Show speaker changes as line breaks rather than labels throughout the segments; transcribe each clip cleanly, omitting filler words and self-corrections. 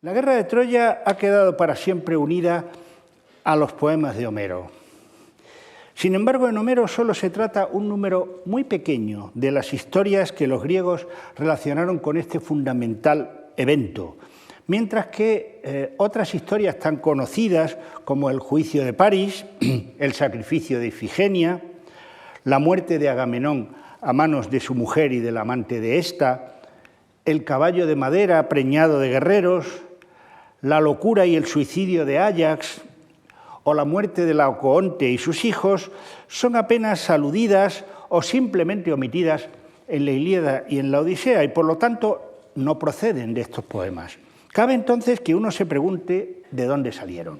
La guerra de Troya ha quedado para siempre unida a los poemas de Homero. Sin embargo, en Homero solo se trata un número muy pequeño de las historias que los griegos relacionaron con este fundamental evento, mientras que otras historias tan conocidas como el juicio de París, el sacrificio de Ifigenia, la muerte de Agamenón a manos de su mujer y del amante de ésta, el caballo de madera preñado de guerreros, la locura y el suicidio de Áyax o la muerte de Laocoonte y sus hijos son apenas aludidas o simplemente omitidas en la Ilíada y en la Odisea y por lo tanto no proceden de estos poemas. Cabe entonces que uno se pregunte de dónde salieron.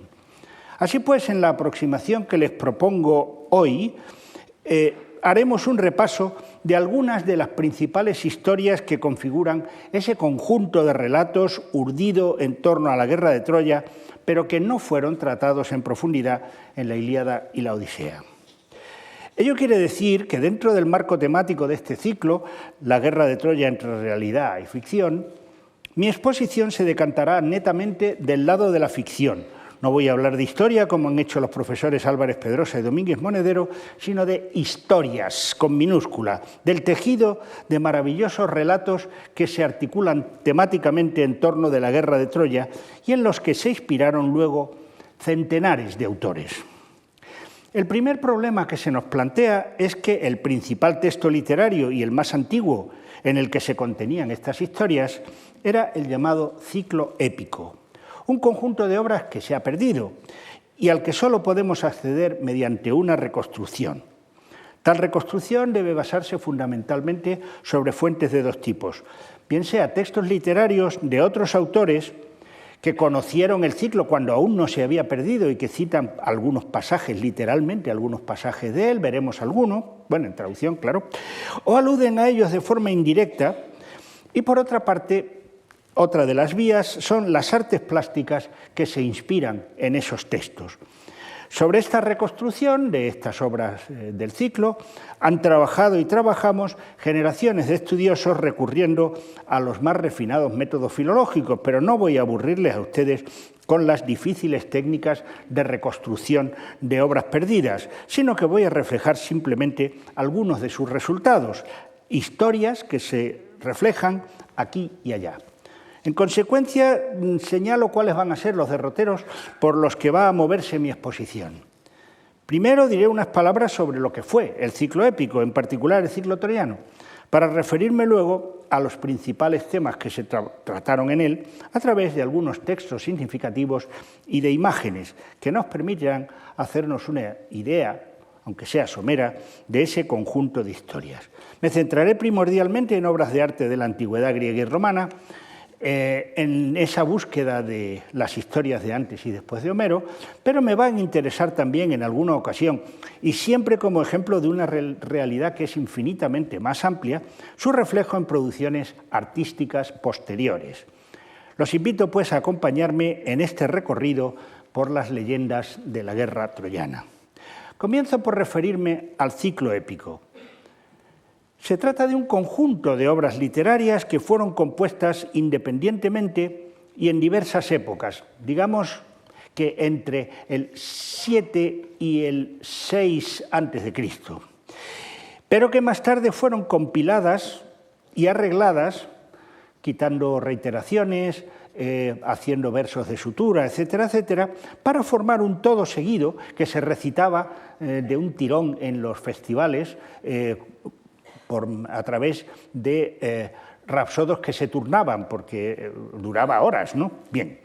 Así pues, en la aproximación que les propongo hoy, haremos un repaso de algunas de las principales historias que configuran ese conjunto de relatos urdido en torno a la guerra de Troya, pero que no fueron tratados en profundidad en la Ilíada y la Odisea. Ello quiere decir que dentro del marco temático de este ciclo, la guerra de Troya entre realidad y ficción, mi exposición se decantará netamente del lado de la ficción. No voy a hablar de historia, como han hecho los profesores Álvarez Pedrosa y Domínguez Monedero, sino de historias, con minúscula, del tejido de maravillosos relatos que se articulan temáticamente en torno de la guerra de Troya y en los que se inspiraron luego centenares de autores. El primer problema que se nos plantea es que el principal texto literario y el más antiguo en el que se contenían estas historias era el llamado ciclo épico, un conjunto de obras que se ha perdido y al que solo podemos acceder mediante una reconstrucción. Tal reconstrucción debe basarse fundamentalmente sobre fuentes de dos tipos, bien sea textos literarios de otros autores que conocieron el ciclo cuando aún no se había perdido y que citan algunos pasajes, literalmente algunos pasajes de él, veremos algunos, bueno, en traducción, claro, o aluden a ellos de forma indirecta, y por otra parte, otra de las vías son las artes plásticas que se inspiran en esos textos. Sobre esta reconstrucción de estas obras del ciclo han trabajado y trabajamos generaciones de estudiosos recurriendo a los más refinados métodos filológicos, pero no voy a aburrirles a ustedes con las difíciles técnicas de reconstrucción de obras perdidas, sino que voy a reflejar simplemente algunos de sus resultados, historias que se reflejan aquí y allá. En consecuencia, señalo cuáles van a ser los derroteros por los que va a moverse mi exposición. Primero diré unas palabras sobre lo que fue el ciclo épico, en particular el ciclo troyano, para referirme luego a los principales temas que se trataron en él a través de algunos textos significativos y de imágenes que nos permitirán hacernos una idea, aunque sea somera, de ese conjunto de historias. Me centraré primordialmente en obras de arte de la antigüedad griega y romana, en esa búsqueda de las historias de antes y después de Homero, pero me van a interesar también en alguna ocasión, y siempre como ejemplo de una realidad que es infinitamente más amplia, su reflejo en producciones artísticas posteriores. Los invito pues a acompañarme en este recorrido por las leyendas de la guerra troyana. Comienzo por referirme al ciclo épico. Se trata de un conjunto de obras literarias que fueron compuestas independientemente y en diversas épocas, digamos que entre el 7 y el 6 a.C., pero que más tarde fueron compiladas y arregladas, quitando reiteraciones, haciendo versos de sutura, etcétera, etcétera, para formar un todo seguido que se recitaba de un tirón en los festivales, a través de rapsodos que se turnaban, porque duraba horas, ¿no? Bien.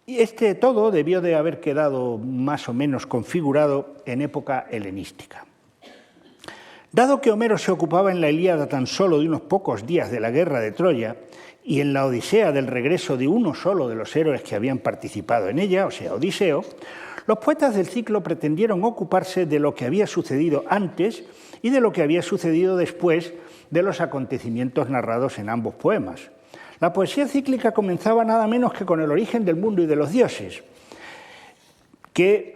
Y este todo debió de haber quedado más o menos configurado en época helenística. Dado que Homero se ocupaba en la Ilíada tan solo de unos pocos días de la guerra de Troya y en la Odisea del regreso de uno solo de los héroes que habían participado en ella, o sea, Odiseo, los poetas del ciclo pretendieron ocuparse de lo que había sucedido antes y de lo que había sucedido después de los acontecimientos narrados en ambos poemas. La poesía cíclica comenzaba nada menos que con el origen del mundo y de los dioses, que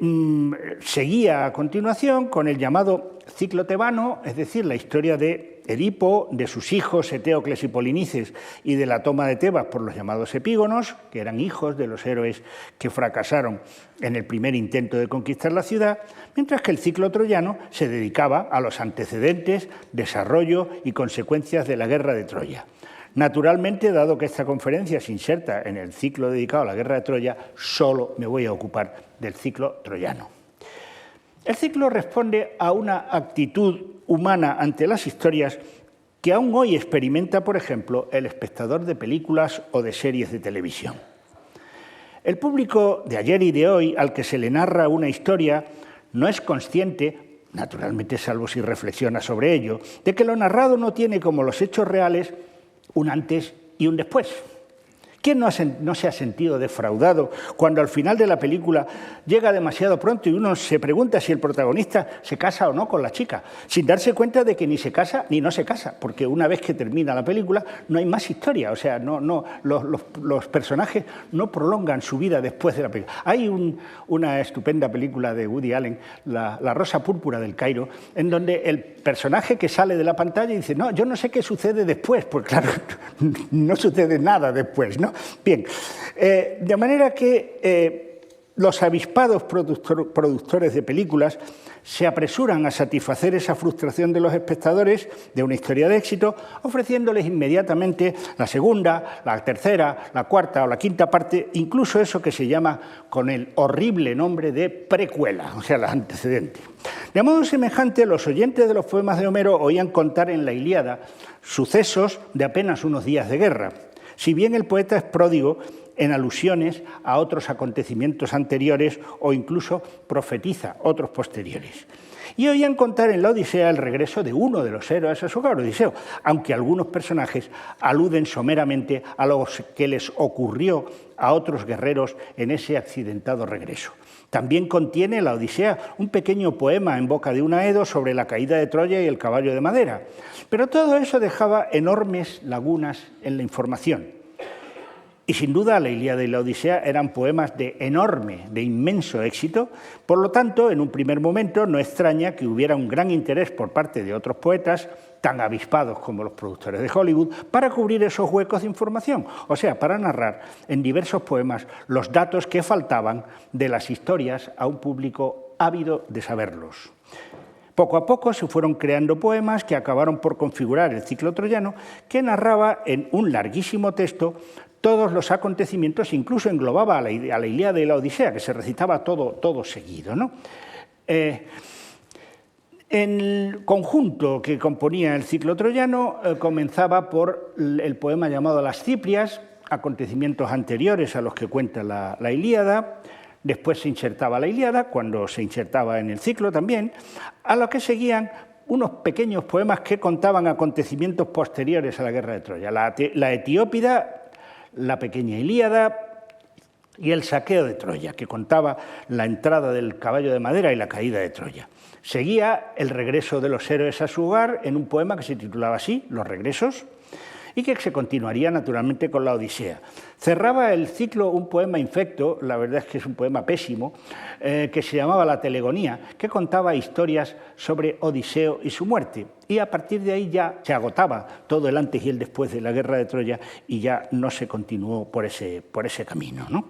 seguía a continuación con el llamado ciclo tebano, es decir, la historia de Edipo, de sus hijos Eteocles y Polinices y de la toma de Tebas por los llamados epígonos, que eran hijos de los héroes que fracasaron en el primer intento de conquistar la ciudad, mientras que el ciclo troyano se dedicaba a los antecedentes, desarrollo y consecuencias de la guerra de Troya. Naturalmente, dado que esta conferencia se inserta en el ciclo dedicado a la guerra de Troya, solo me voy a ocupar del ciclo troyano. El ciclo responde a una actitud humana ante las historias que aún hoy experimenta, por ejemplo, el espectador de películas o de series de televisión. El público de ayer y de hoy, al que se le narra una historia, no es consciente, naturalmente salvo si reflexiona sobre ello, de que lo narrado no tiene como los hechos reales un antes y un después. ¿Quién no se ha sentido defraudado cuando al final de la película llega demasiado pronto y uno se pregunta si el protagonista se casa o no con la chica, sin darse cuenta de que ni se casa ni no se casa, porque una vez que termina la película no hay más historia, o sea, los personajes no prolongan su vida después de la película. Hay una estupenda película de Woody Allen, La Rosa Púrpura del Cairo, en donde el personaje que sale de la pantalla dice, no, yo no sé qué sucede después, pues claro, no sucede nada después, ¿no? Bien, de manera que los avispados productores de películas se apresuran a satisfacer esa frustración de los espectadores de una historia de éxito, ofreciéndoles inmediatamente la segunda, la tercera, la cuarta o la quinta parte, incluso eso que se llama con el horrible nombre de precuela, o sea, los antecedentes. De modo semejante, los oyentes de los poemas de Homero oían contar en la Ilíada sucesos de apenas unos días de guerra. Si bien el poeta es pródigo en alusiones a otros acontecimientos anteriores o incluso profetiza otros posteriores. Y oían contar en la Odisea el regreso de uno de los héroes a su hogar, Odiseo, aunque algunos personajes aluden someramente a lo que les ocurrió a otros guerreros en ese accidentado regreso. También contiene la Odisea un pequeño poema en boca de un Aedo sobre la caída de Troya y el caballo de madera. Pero todo eso dejaba enormes lagunas en la información. Y sin duda la Ilíada y la Odisea eran poemas de inmenso éxito. Por lo tanto, en un primer momento no extraña que hubiera un gran interés por parte de otros poetas, tan avispados como los productores de Hollywood, para cubrir esos huecos de información, o sea, para narrar en diversos poemas los datos que faltaban de las historias a un público ávido de saberlos. Poco a poco se fueron creando poemas que acabaron por configurar el ciclo troyano, que narraba en un larguísimo texto todos los acontecimientos, incluso englobaba a la Ilíada y la Odisea, que se recitaba todo seguido, ¿no? El conjunto que componía el ciclo troyano comenzaba por el poema llamado Las Ciprias, acontecimientos anteriores a los que cuenta la Ilíada. Después se insertaba la Ilíada, cuando se insertaba en el ciclo también, a lo que seguían unos pequeños poemas que contaban acontecimientos posteriores a la guerra de Troya. La Etiópida, la pequeña Ilíada y el saqueo de Troya, que contaba la entrada del caballo de madera y la caída de Troya. Seguía el regreso de los héroes a su hogar en un poema que se titulaba así, Los regresos, y que se continuaría naturalmente con la Odisea. Cerraba el ciclo un poema infecto, la verdad es que es un poema pésimo, que se llamaba La Telegonía, que contaba historias sobre Odiseo y su muerte. Y a partir de ahí ya se agotaba todo el antes y el después de la guerra de Troya y ya no se continuó por ese camino, ¿no?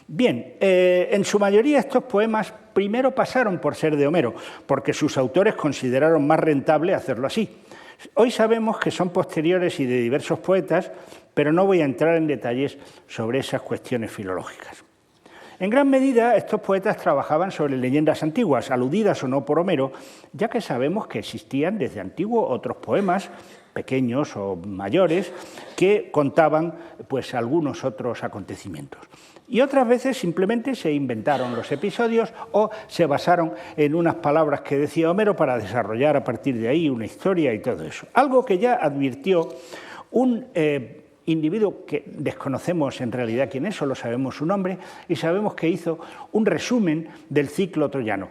Bien, en su mayoría estos poemas primero pasaron por ser de Homero, porque sus autores consideraron más rentable hacerlo así. Hoy sabemos que son posteriores y de diversos poetas, pero no voy a entrar en detalles sobre esas cuestiones filológicas. En gran medida, estos poetas trabajaban sobre leyendas antiguas, aludidas o no por Homero, ya que sabemos que existían desde antiguo otros poemas, pequeños o mayores, que contaban pues, algunos otros acontecimientos. Y otras veces simplemente se inventaron los episodios o se basaron en unas palabras que decía Homero para desarrollar a partir de ahí una historia y todo eso. Algo que ya advirtió un individuo que desconocemos en realidad quién es, solo sabemos su nombre, y sabemos que hizo un resumen del ciclo troyano,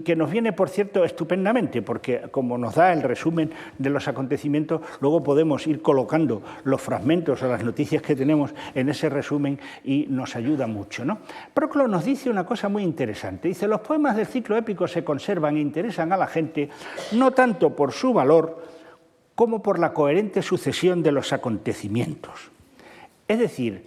que nos viene, por cierto, estupendamente, porque como nos da el resumen de los acontecimientos, luego podemos ir colocando los fragmentos o las noticias que tenemos en ese resumen y nos ayuda mucho, ¿no? Proclo nos dice una cosa muy interesante, dice: los poemas del ciclo épico se conservan e interesan a la gente no tanto por su valor como por la coherente sucesión de los acontecimientos. Es decir,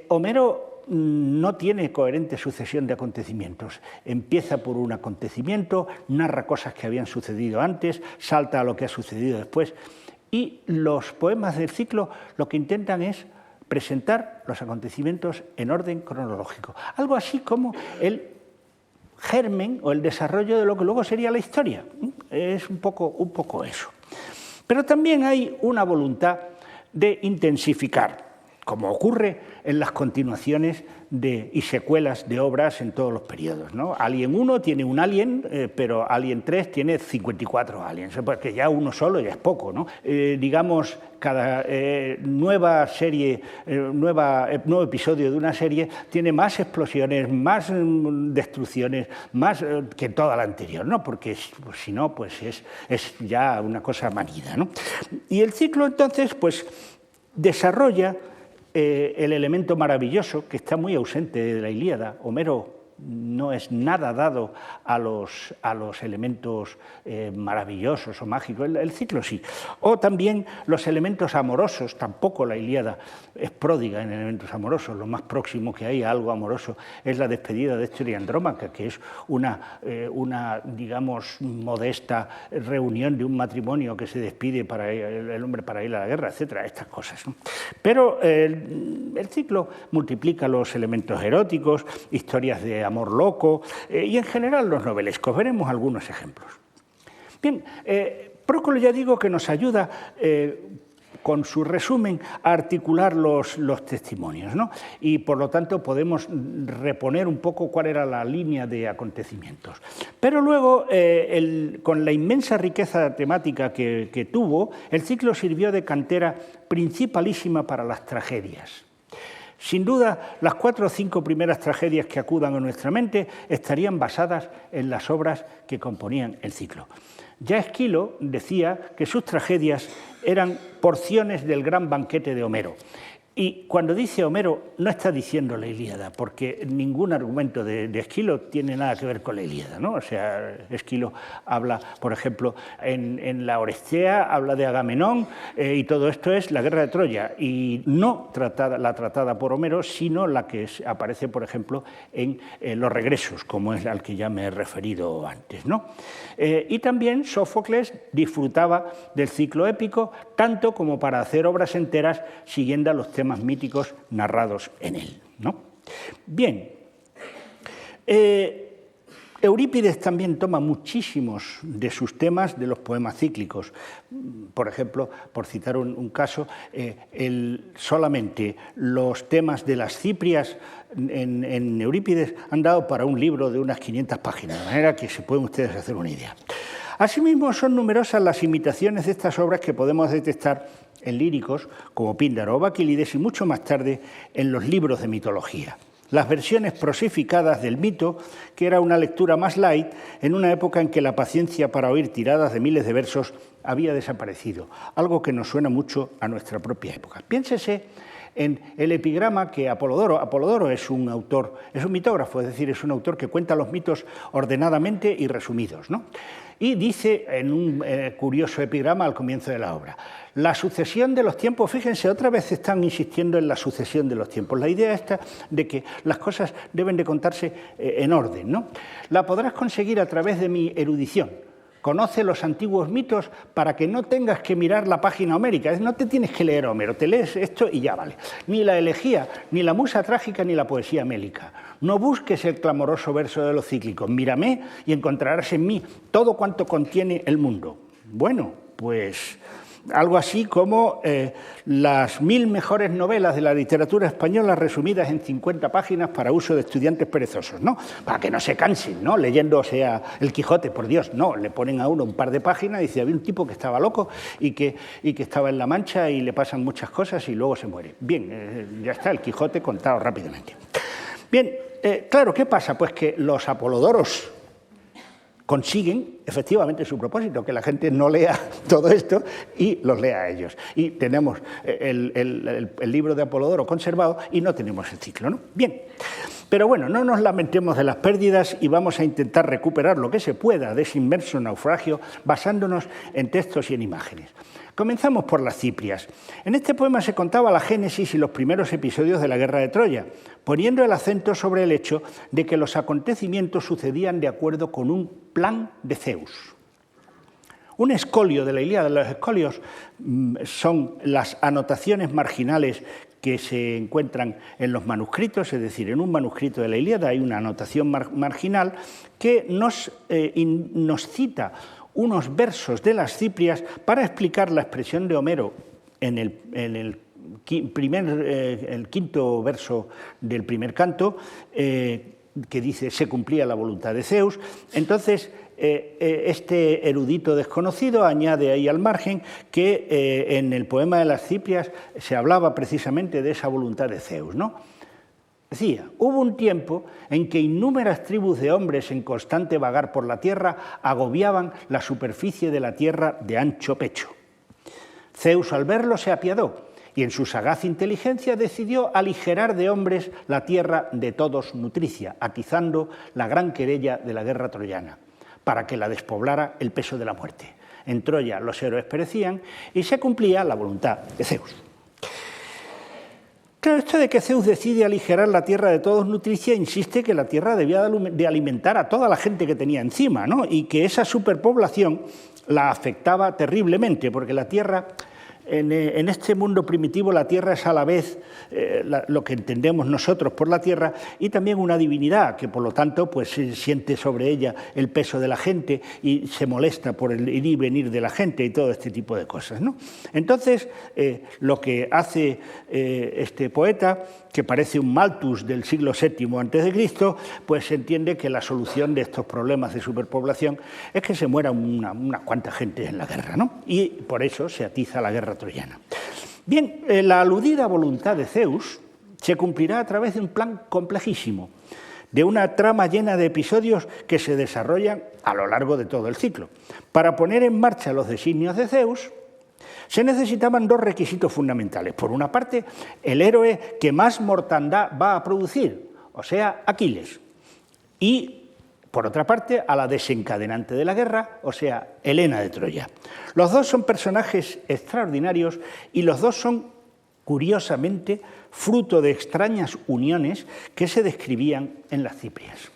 Homero no tiene coherente sucesión de acontecimientos. Empieza por un acontecimiento, narra cosas que habían sucedido antes, salta a lo que ha sucedido después, y los poemas del ciclo lo que intentan es presentar los acontecimientos en orden cronológico. Algo así como el germen o el desarrollo de lo que luego sería la historia. Es un poco eso. Pero también hay una voluntad de intensificar, como ocurre en las continuaciones y secuelas de obras en todos los periodos, ¿no? Alien 1 tiene un Alien, pero Alien 3 tiene 54 aliens, porque ya uno solo ya es poco, ¿no? Digamos, cada nueva serie, nuevo episodio de una serie tiene más explosiones, más destrucciones, más que toda la anterior, ¿no? Porque pues, si no, pues es ya una cosa manida, ¿no? Y el ciclo, entonces, pues desarrolla el elemento maravilloso, que está muy ausente de la Ilíada. Homero no es nada dado a los elementos maravillosos o mágicos, el ciclo sí. O también los elementos amorosos, tampoco la Ilíada es pródiga en elementos amorosos. Lo más próximo que hay a algo amoroso es la despedida de Héctor y Andrómaca, que es una digamos, modesta reunión de un matrimonio que se despide para el hombre para ir a la guerra, etcétera, estas cosas, ¿no? Pero el ciclo multiplica los elementos eróticos, historias de amor loco y en general los novelescos. Veremos algunos ejemplos. Bien, Proclo ya digo que nos ayuda con su resumen a articular los testimonios, ¿no? Y por lo tanto podemos reponer un poco cuál era la línea de acontecimientos. Pero luego, con la inmensa riqueza temática que tuvo, el ciclo sirvió de cantera principalísima para las tragedias. Sin duda, las 4 o 5 primeras tragedias que acudan a nuestra mente estarían basadas en las obras que componían el ciclo. Ya Esquilo decía que sus tragedias eran porciones del gran banquete de Homero. Y cuando dice Homero, no está diciendo la Ilíada, porque ningún argumento de Esquilo tiene nada que ver con la Ilíada, ¿no? O sea, Esquilo habla, por ejemplo, en la Orestía, habla de Agamenón, y todo esto es la guerra de Troya, y no la tratada por Homero, sino la que aparece, por ejemplo, en Los regresos, como es al que ya me he referido antes, ¿no? Y también Sófocles disfrutaba del ciclo épico, tanto como para hacer obras enteras siguiendo los temas míticos narrados en él, ¿no? Bien, Eurípides también toma muchísimos de sus temas de los poemas cíclicos. Por ejemplo, por citar un caso, solamente los temas de las ciprias en Eurípides han dado para un libro de unas 500 páginas, de manera que se pueden ustedes hacer una idea. Asimismo, son numerosas las imitaciones de estas obras que podemos detectar en líricos como Píndaro o Baquílides y mucho más tarde en los libros de mitología. Las versiones prosificadas del mito, que era una lectura más light en una época en que la paciencia para oír tiradas de miles de versos había desaparecido, algo que nos suena mucho a nuestra propia época. Piénsese en el epigrama que Apolodoro es un autor, es un mitógrafo, es decir, es un autor que cuenta los mitos ordenadamente y resumidos, ¿no? Y dice en un curioso epigrama al comienzo de la obra: la sucesión de los tiempos, fíjense, otra vez están insistiendo en la sucesión de los tiempos. La idea esta de que las cosas deben de contarse en orden, ¿no? La podrás conseguir a través de mi erudición. Conoce los antiguos mitos para que no tengas que mirar la página homérica. No te tienes que leer Homero, te lees esto y ya vale. Ni la elegía, ni la musa trágica, ni la poesía mélica. No busques el clamoroso verso de los cíclicos. Mírame y encontrarás en mí todo cuanto contiene el mundo. Bueno, pues algo así como las 1000 mejores novelas de la literatura española resumidas en 50 páginas para uso de estudiantes perezosos, ¿no? Para que no se cansen, ¿no? Leyendo, o sea, El Quijote, por Dios, no, le ponen a uno un par de páginas y dice, había un tipo que estaba loco y que estaba en la Mancha y le pasan muchas cosas y luego se muere. Bien, ya está, El Quijote contado rápidamente. Bien, claro, ¿qué pasa? Pues que los apolodoros consiguen efectivamente su propósito, que la gente no lea todo esto y los lea a ellos. Y tenemos el libro de Apolodoro conservado y no tenemos el ciclo, ¿no? Bien, pero bueno, no nos lamentemos de las pérdidas y vamos a intentar recuperar lo que se pueda de ese inmenso naufragio basándonos en textos y en imágenes. Comenzamos por las Ciprias. En este poema se contaba la génesis y los primeros episodios de la guerra de Troya, poniendo el acento sobre el hecho de que los acontecimientos sucedían de acuerdo con un plan de Zeus. Un escolio de la Ilíada, los escolios son las anotaciones marginales que se encuentran en los manuscritos, es decir, en un manuscrito de la Ilíada hay una anotación marginal que nos cita unos versos de las Ciprias para explicar la expresión de Homero en el quinto verso del primer canto, que dice, se cumplía la voluntad de Zeus. Entonces, este erudito desconocido añade ahí al margen que en el poema de las Ciprias se hablaba precisamente de esa voluntad de Zeus, ¿no? Decía, hubo un tiempo en que innúmeras tribus de hombres en constante vagar por la tierra agobiaban la superficie de la tierra de ancho pecho. Zeus al verlo se apiadó y en su sagaz inteligencia decidió aligerar de hombres la tierra de todos nutricia, atizando la gran querella de la guerra troyana, para que la despoblara el peso de la muerte. En Troya los héroes perecían y se cumplía la voluntad de Zeus. Claro, esto de que Zeus decide aligerar la tierra de todos nutricia insiste que la tierra debía de alimentar a toda la gente que tenía encima, ¿no? Y que esa superpoblación la afectaba terriblemente, porque la tierra, en este mundo primitivo, la tierra es a la vez lo que entendemos nosotros por la tierra y también una divinidad, que por lo tanto pues, se siente sobre ella el peso de la gente y se molesta por el ir y venir de la gente y todo este tipo de cosas, ¿no? Entonces, lo que hace este poeta, que parece un Malthus del siglo VII a.C., pues se entiende que la solución de estos problemas de superpoblación es que se muera una cuanta gente en la guerra, ¿no? Y por eso se atiza la guerra troyana. Bien, la aludida voluntad de Zeus se cumplirá a través de un plan complejísimo, de una trama llena de episodios que se desarrollan a lo largo de todo el ciclo. Para poner en marcha los designios de Zeus, se necesitaban dos requisitos fundamentales. Por una parte, el héroe que más mortandad va a producir, o sea, Aquiles. Y, por otra parte, a la desencadenante de la guerra, o sea, Helena de Troya. Los dos son personajes extraordinarios y los dos son, curiosamente, fruto de extrañas uniones que se describían en las Ciprias.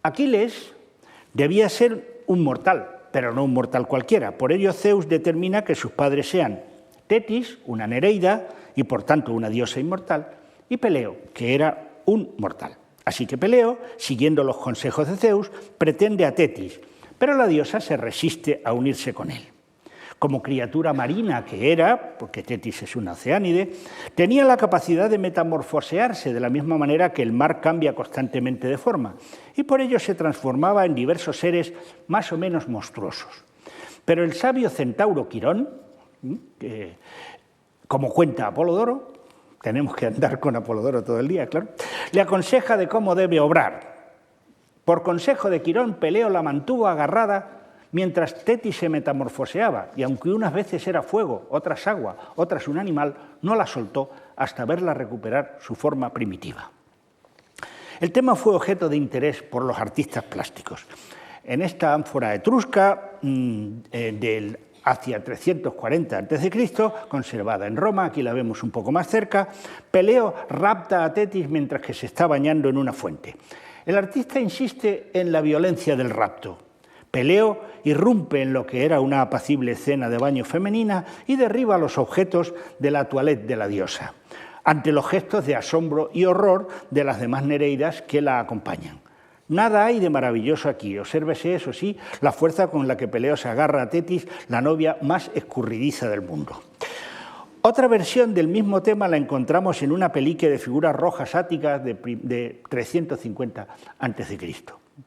Aquiles debía ser un mortal, pero no un mortal cualquiera. Por ello Zeus determina que sus padres sean Tetis, una nereida y por tanto una diosa inmortal, y Peleo, que era un mortal. Así que Peleo, siguiendo los consejos de Zeus, pretende a Tetis, pero la diosa se resiste a unirse con él. Como criatura marina que era, porque Tetis es una oceánide, tenía la capacidad de metamorfosearse de la misma manera que el mar cambia constantemente de forma, y por ello se transformaba en diversos seres más o menos monstruosos. Pero el sabio centauro Quirón, como cuenta Apolodoro, tenemos que andar con Apolodoro todo el día, claro, le aconseja de cómo debe obrar. Por consejo de Quirón, Peleo la mantuvo agarrada mientras Tetis se metamorfoseaba, y aunque unas veces era fuego, otras agua, otras un animal, no la soltó hasta verla recuperar su forma primitiva. El tema fue objeto de interés por los artistas plásticos. En esta ánfora etrusca del hacia 340 a.C., conservada en Roma, aquí la vemos un poco más cerca, Peleo rapta a Tetis mientras que se está bañando en una fuente. El artista insiste en la violencia del rapto. Peleo irrumpe en lo que era una apacible escena de baño femenina y derriba los objetos de la toilette de la diosa, ante los gestos de asombro y horror de las demás nereidas que la acompañan. Nada hay de maravilloso aquí. Obsérvese, eso sí, la fuerza con la que Peleo se agarra a Tetis, la novia más escurridiza del mundo. Otra versión del mismo tema la encontramos en una pelique de figuras rojas áticas de 350 a.C.,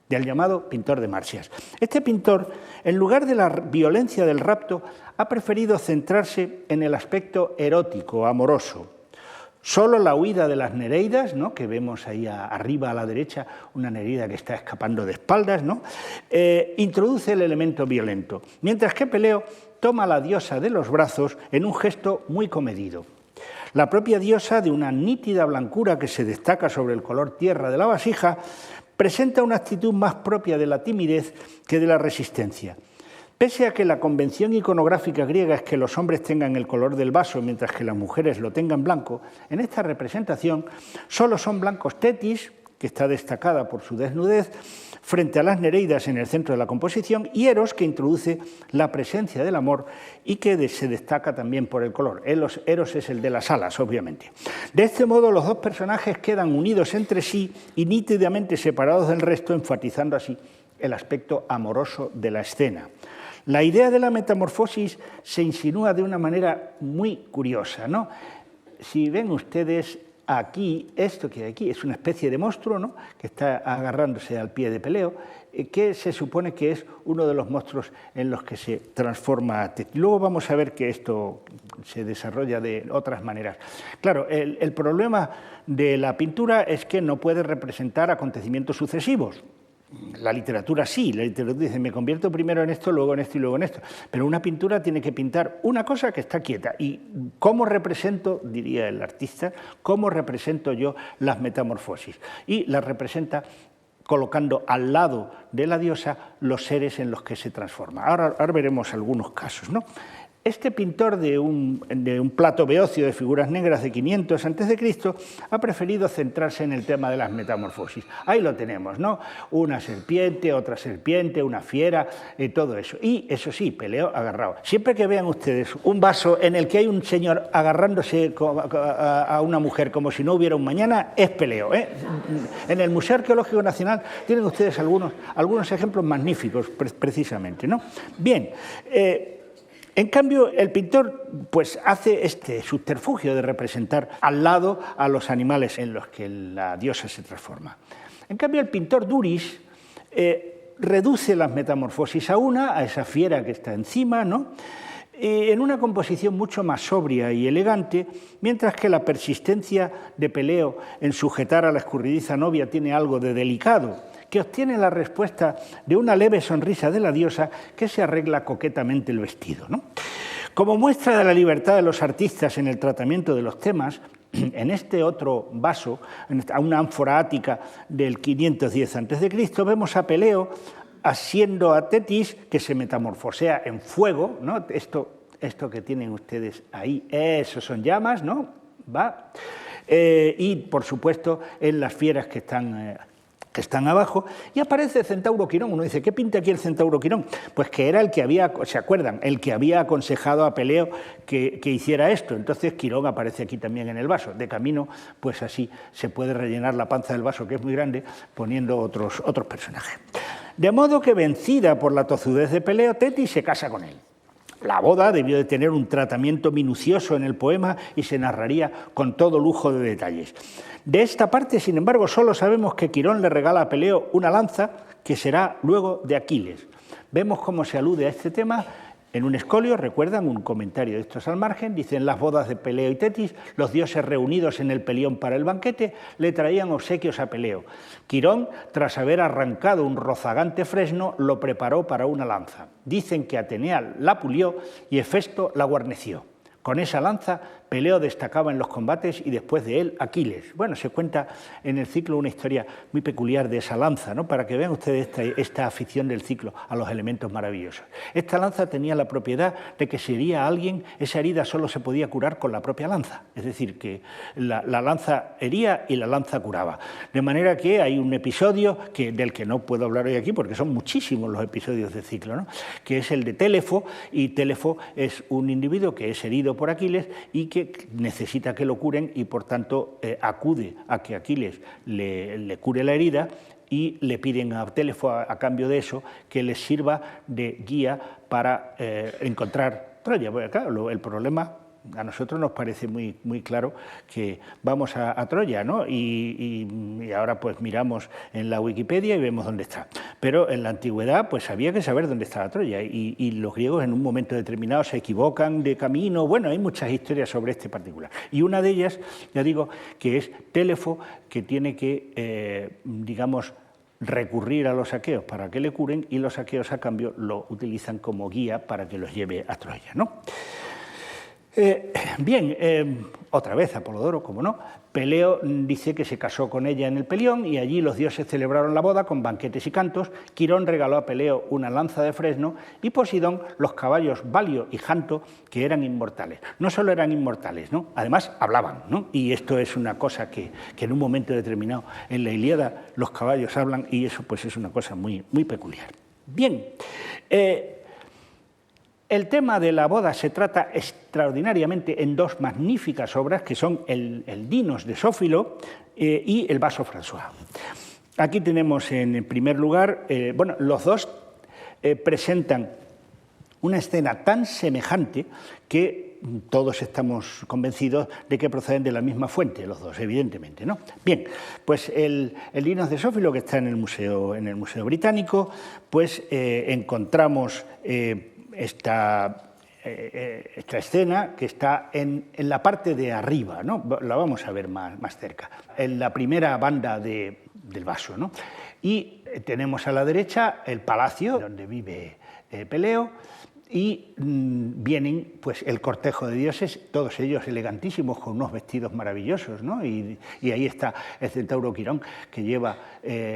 del llamado pintor de Marsias. Este pintor, en lugar de la violencia del rapto, ha preferido centrarse en el aspecto erótico, amoroso. Solo la huida de las nereidas, ¿no?, que vemos ahí arriba a la derecha, una nereida que está escapando de espaldas, ¿no?, introduce el elemento violento, mientras que Peleo toma a la diosa de los brazos en un gesto muy comedido. La propia diosa, de una nítida blancura que se destaca sobre el color tierra de la vasija, presenta una actitud más propia de la timidez que de la resistencia. Pese a que la convención iconográfica griega es que los hombres tengan el color del vaso mientras que las mujeres lo tengan blanco, en esta representación solo son blancos Tetis, que está destacada por su desnudez, frente a las nereidas en el centro de la composición, y Eros, que introduce la presencia del amor y que se destaca también por el color. Eros es el de las alas, obviamente. De este modo, los dos personajes quedan unidos entre sí y nítidamente separados del resto, enfatizando así el aspecto amoroso de la escena. La idea de la metamorfosis se insinúa de una manera muy curiosa, ¿no? Si ven ustedes aquí, esto que hay aquí es una especie de monstruo, ¿no?, que está agarrándose al pie de Peleo, que se supone que es uno de los monstruos en los que se transforma Tetis. Luego vamos a ver que esto se desarrolla de otras maneras. Claro, el problema de la pintura es que no puede representar acontecimientos sucesivos. La literatura sí, la literatura dice, me convierto primero en esto, luego en esto y luego en esto. Pero una pintura tiene que pintar una cosa que está quieta. ¿Y cómo represento, diría el artista, cómo represento yo las metamorfosis? Y las representa colocando al lado de la diosa los seres en los que se transforma. Ahora veremos algunos casos, ¿no? Este pintor de un plato beocio de figuras negras de 500 a.C. ha preferido centrarse en el tema de las metamorfosis. Ahí lo tenemos, ¿no? Una serpiente, otra serpiente, una fiera, todo eso. Y eso sí, Peleo agarrado. Siempre que vean ustedes un vaso en el que hay un señor agarrándose a una mujer como si no hubiera un mañana, es Peleo, ¿eh? En el Museo Arqueológico Nacional tienen ustedes algunos ejemplos magníficos, precisamente, ¿no? Bien, en cambio, el pintor pues, hace este subterfugio de representar al lado a los animales en los que la diosa se transforma. En cambio, el pintor Duris reduce las metamorfosis a esa fiera que está encima, ¿no?, en una composición mucho más sobria y elegante, mientras que la persistencia de Peleo en sujetar a la escurridiza novia tiene algo de delicado, que obtiene la respuesta de una leve sonrisa de la diosa que se arregla coquetamente el vestido, ¿no? Como muestra de la libertad de los artistas en el tratamiento de los temas, en este otro vaso, a una ánfora ática del 510 a.C., vemos a Peleo asiendo a Tetis, que se metamorfosea en fuego, ¿no? Esto que tienen ustedes ahí, eso son llamas, ¿no? ¿Va? Y, por supuesto, en las fieras que están abajo, y aparece el centauro Quirón. Uno dice, ¿qué pinta aquí el centauro Quirón? Pues que era el que había, ¿se acuerdan?, el que había aconsejado a Peleo que hiciera esto. Entonces Quirón aparece aquí también en el vaso. De camino, pues así se puede rellenar la panza del vaso, que es muy grande, poniendo otros personajes. De modo que, vencida por la tozudez de Peleo, Tetis se casa con él. La boda debió de tener un tratamiento minucioso en el poema y se narraría con todo lujo de detalles. De esta parte, sin embargo, solo sabemos que Quirón le regala a Peleo una lanza que será luego de Aquiles. Vemos cómo se alude a este tema en un escolio, recuerdan, un comentario de estos al margen, dicen: las bodas de Peleo y Tetis, los dioses reunidos en el Pelión para el banquete, le traían obsequios a Peleo. Quirón, tras haber arrancado un rozagante fresno, lo preparó para una lanza. Dicen que Atenea la pulió y Hefesto la guarneció. Con esa lanza, Peleo destacaba en los combates y después de él, Aquiles. Bueno, se cuenta en el ciclo una historia muy peculiar de esa lanza, ¿no?, para que vean ustedes esta afición del ciclo a los elementos maravillosos. Esta lanza tenía la propiedad de que si hería a alguien, esa herida solo se podía curar con la propia lanza. Es decir, que la lanza hería y la lanza curaba. De manera que hay un episodio del que no puedo hablar hoy aquí, porque son muchísimos los episodios del ciclo, ¿no?, que es el de Télefo, y Télefo es un individuo que es herido por Aquiles y que necesita que lo curen y por tanto acude a que Aquiles le cure la herida y le piden a Téléfo, a cambio de eso, que les sirva de guía para encontrar Troya. Porque, claro, el problema a nosotros nos parece muy claro que vamos a Troya, ¿no? Y ahora pues miramos en la Wikipedia y vemos dónde está. Pero en la antigüedad pues había que saber dónde estaba Troya y los griegos en un momento determinado se equivocan de camino. Bueno, hay muchas historias sobre este particular. Y una de ellas, ya digo, que es Téléfo, que tiene que, digamos, recurrir a los aqueos para que le curen, y los aqueos a cambio lo utilizan como guía para que los lleve a Troya, ¿no? Otra vez Apolodoro, como no. Peleo dice que se casó con ella en el Pelión y allí los dioses celebraron la boda con banquetes y cantos. Quirón regaló a Peleo una lanza de fresno y Posidón los caballos Balio y Janto, que eran inmortales. No solo eran inmortales, ¿no? Además hablaban, ¿no? Y esto es una cosa que en un momento determinado en la Ilíada los caballos hablan, y eso pues es una cosa muy peculiar. Bien. El tema de la boda se trata extraordinariamente en dos magníficas obras, que son el Dinos de Zófilo y el Vaso François. Aquí tenemos en primer lugar, los dos presentan una escena tan semejante que todos estamos convencidos de que proceden de la misma fuente, los dos, evidentemente, ¿no? Bien, pues el Dinos de Zófilo, que está en el Museo Británico, pues encontramos esta escena que está en la parte de arriba, ¿no? La vamos a ver más cerca, en la primera banda del vaso, ¿no? Y tenemos a la derecha el palacio donde vive Peleo, y vienen pues el cortejo de dioses, todos ellos elegantísimos, con unos vestidos maravillosos, ¿no? Y ahí está el centauro Quirón, que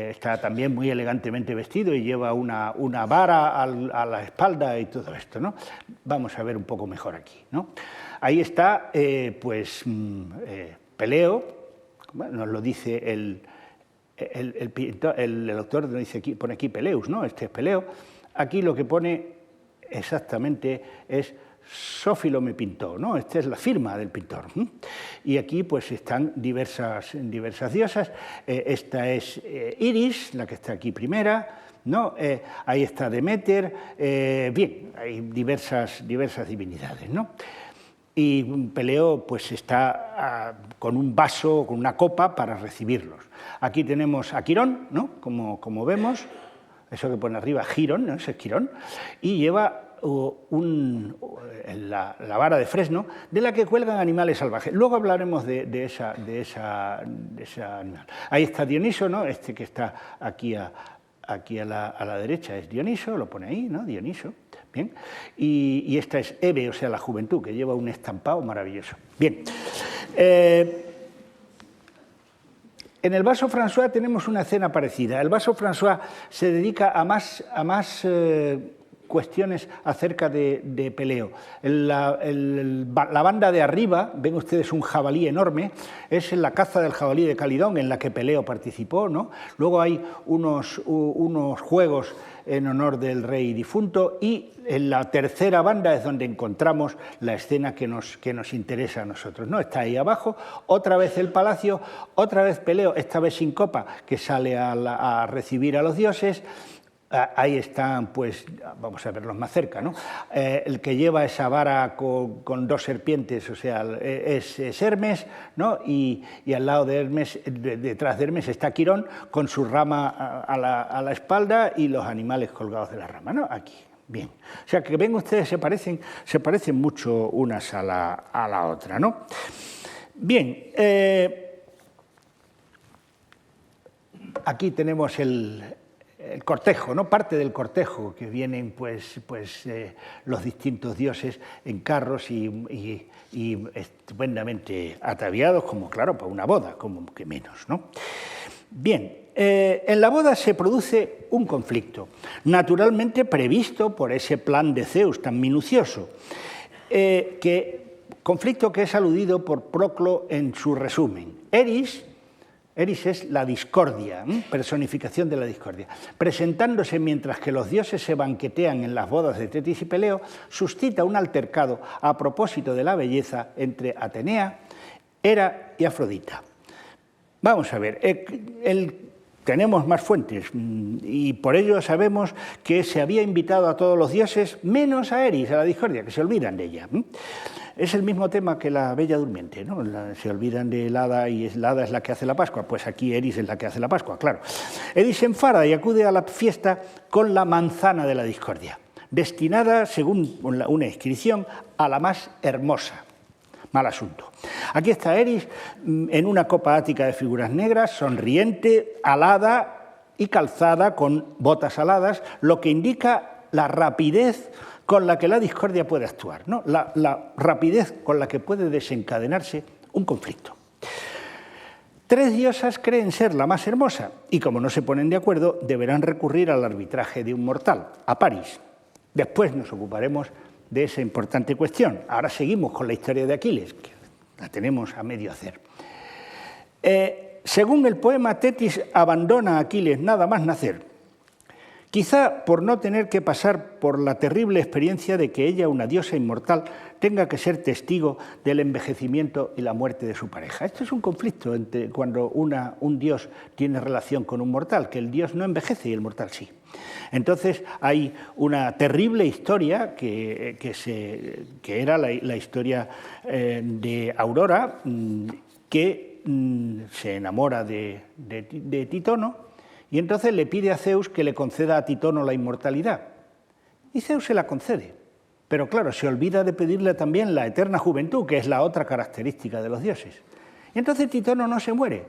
está también muy elegantemente vestido y lleva una vara a la espalda y todo esto, ¿no? Vamos a ver un poco mejor aquí, ¿no? Ahí está Peleo, nos lo dice el autor, nos dice aquí, pone aquí Peleus, ¿no? Este es Peleo. Aquí lo que pone exactamente es Zófilo me pintó, ¿no? Esta es la firma del pintor. Y aquí pues están diversas diosas. Esta es Iris, la que está aquí primera, ¿no? Ahí está Deméter. Bien, hay diversas divinidades, ¿no? Y Peleo pues está con un vaso, con una copa para recibirlos. Aquí tenemos a Quirón, ¿no? Como vemos. Eso que pone arriba, Girón, ¿no? Ese es Quirón, y lleva la vara de fresno de la que cuelgan animales salvajes. Luego hablaremos de ese animal. Ahí está Dioniso, ¿no? Este que está aquí a la derecha es Dioniso, lo pone ahí, ¿no? Dioniso. Bien. Y esta es Hebe, o sea, la juventud, que lleva un estampado maravilloso. Bien. En el Vaso François tenemos una escena parecida. El Vaso François se dedica a más cuestiones acerca de Peleo. La banda de arriba, ven ustedes un jabalí enorme, es la caza del jabalí de Calidón, en la que Peleo participó, ¿no? Luego hay unos juegos en honor del rey difunto, y en la tercera banda es donde encontramos la escena que nos interesa a nosotros, ¿no? Está ahí abajo, otra vez el palacio, otra vez Peleo, esta vez sin copa, que sale a recibir a los dioses. Ahí están, pues, vamos a verlos más cerca, ¿no? El que lleva esa vara con dos serpientes, o sea, es Hermes, ¿no? Y al lado de Hermes, detrás de Hermes, está Quirón con su rama a la espalda y los animales colgados de la rama, ¿no? Aquí, bien. O sea, que ven ustedes, se parecen mucho unas a la otra, ¿no? Bien, aquí tenemos el cortejo, ¿no? Parte del cortejo, que vienen pues los distintos dioses en carros y estupendamente ataviados, como claro, para una boda, como que menos, ¿no? Bien, en la boda se produce un conflicto, naturalmente previsto por ese plan de Zeus tan minucioso, conflicto que es aludido por Proclo en su resumen. Eris es la discordia, personificación de la discordia. Presentándose mientras que los dioses se banquetean en las bodas de Tetis y Peleo, suscita un altercado a propósito de la belleza entre Atenea, Hera y Afrodita. Vamos a ver, tenemos más fuentes y por ello sabemos que se había invitado a todos los dioses menos a Eris, a la discordia, que se olvidan de ella. Es el mismo tema que la Bella Durmiente, ¿no? Se olvidan del hada y la hada es la que hace la Pascua, pues aquí Eris es la que hace la Pascua, claro. Eris se enfada y acude a la fiesta con la manzana de la discordia, destinada, según una inscripción, a la más hermosa. Mal asunto. Aquí está Eris en una copa ática de figuras negras, sonriente, alada y calzada con botas aladas, lo que indica la rapidez con la que la discordia puede actuar, ¿no? La rapidez con la que puede desencadenarse un conflicto. Tres diosas creen ser la más hermosa y, como no se ponen de acuerdo, deberán recurrir al arbitraje de un mortal, a París. Después nos ocuparemos de esa importante cuestión. Ahora seguimos con la historia de Aquiles, que la tenemos a medio hacer. Según el poema, Tetis abandona a Aquiles nada más nacer, quizá por no tener que pasar por la terrible experiencia de que ella, una diosa inmortal, tenga que ser testigo del envejecimiento y la muerte de su pareja. Esto es un conflicto entre cuando un dios tiene relación con un mortal, que el dios no envejece y el mortal sí. Entonces hay una terrible historia que era la historia de Aurora, que se enamora de Títono y entonces le pide a Zeus que le conceda a Títono la inmortalidad. Y Zeus se la concede, pero claro, se olvida de pedirle también la eterna juventud, que es la otra característica de los dioses. Y entonces Títono no se muere,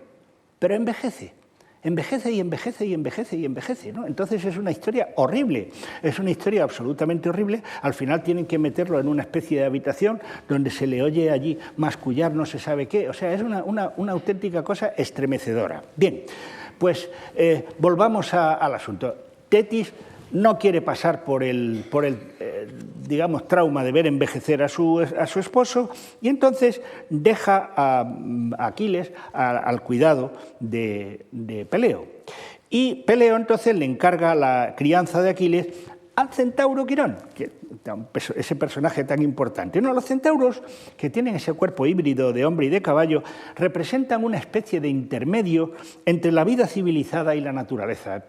pero envejece. Envejece y envejece y envejece y envejece, ¿no? Entonces es una historia horrible, es una historia absolutamente horrible. Al final tienen que meterlo en una especie de habitación donde se le oye allí mascullar no se sabe qué. O sea, es una auténtica cosa estremecedora. Bien, pues volvamos al asunto. Tetis no quiere pasar por el digamos, trauma de ver envejecer a su esposo y entonces deja a Aquiles al cuidado de Peleo. Y Peleo entonces le encarga la crianza de Aquiles al centauro Quirón, ese personaje tan importante. No, los centauros, que tienen ese cuerpo híbrido de hombre y de caballo, representan una especie de intermedio entre la vida civilizada y la naturaleza,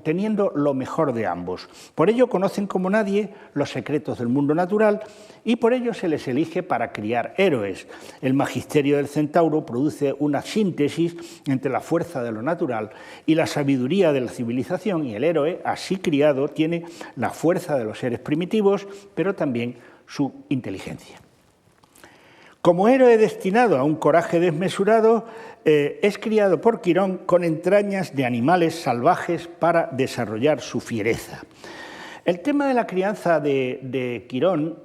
teniendo lo mejor de ambos. Por ello conocen como nadie los secretos del mundo natural y por ello se les elige para criar héroes. El magisterio del centauro produce una síntesis entre la fuerza de lo natural y la sabiduría de la civilización, y el héroe, así criado, tiene la fuerza de los seres primitivos, pero también su inteligencia. Como héroe destinado a un coraje desmesurado, es criado por Quirón con entrañas de animales salvajes para desarrollar su fiereza. El tema de la crianza de Quirón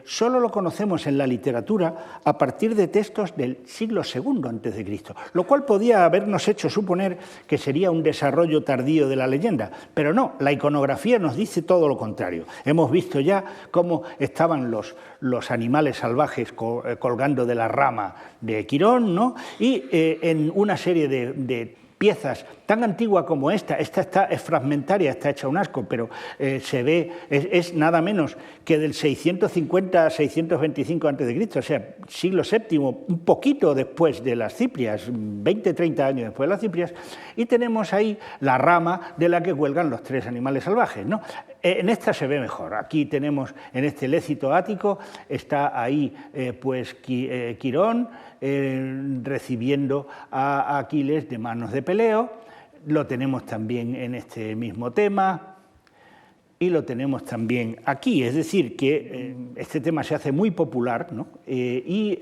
solo lo conocemos en la literatura a partir de textos del siglo II a.C., lo cual podía habernos hecho suponer que sería un desarrollo tardío de la leyenda, pero no, la iconografía nos dice todo lo contrario. Hemos visto ya cómo estaban los animales salvajes colgando de la rama de Quirón, ¿no? Y en una serie de piezas tan antigua como esta es fragmentaria, está hecha un asco, pero se ve, es nada menos que del 650 a 625 a.C., o sea, siglo VII, un poquito después de las Ciprias, 20, 30 años después de las Ciprias, y tenemos ahí la rama de la que cuelgan los tres animales salvajes, ¿no? En esta se ve mejor. Aquí tenemos, en este Lécito ático, está ahí Quirón recibiendo a Aquiles de manos de Peleo. Lo tenemos también en este mismo tema y lo tenemos también aquí. Es decir, que este tema se hace muy popular, ¿no? Y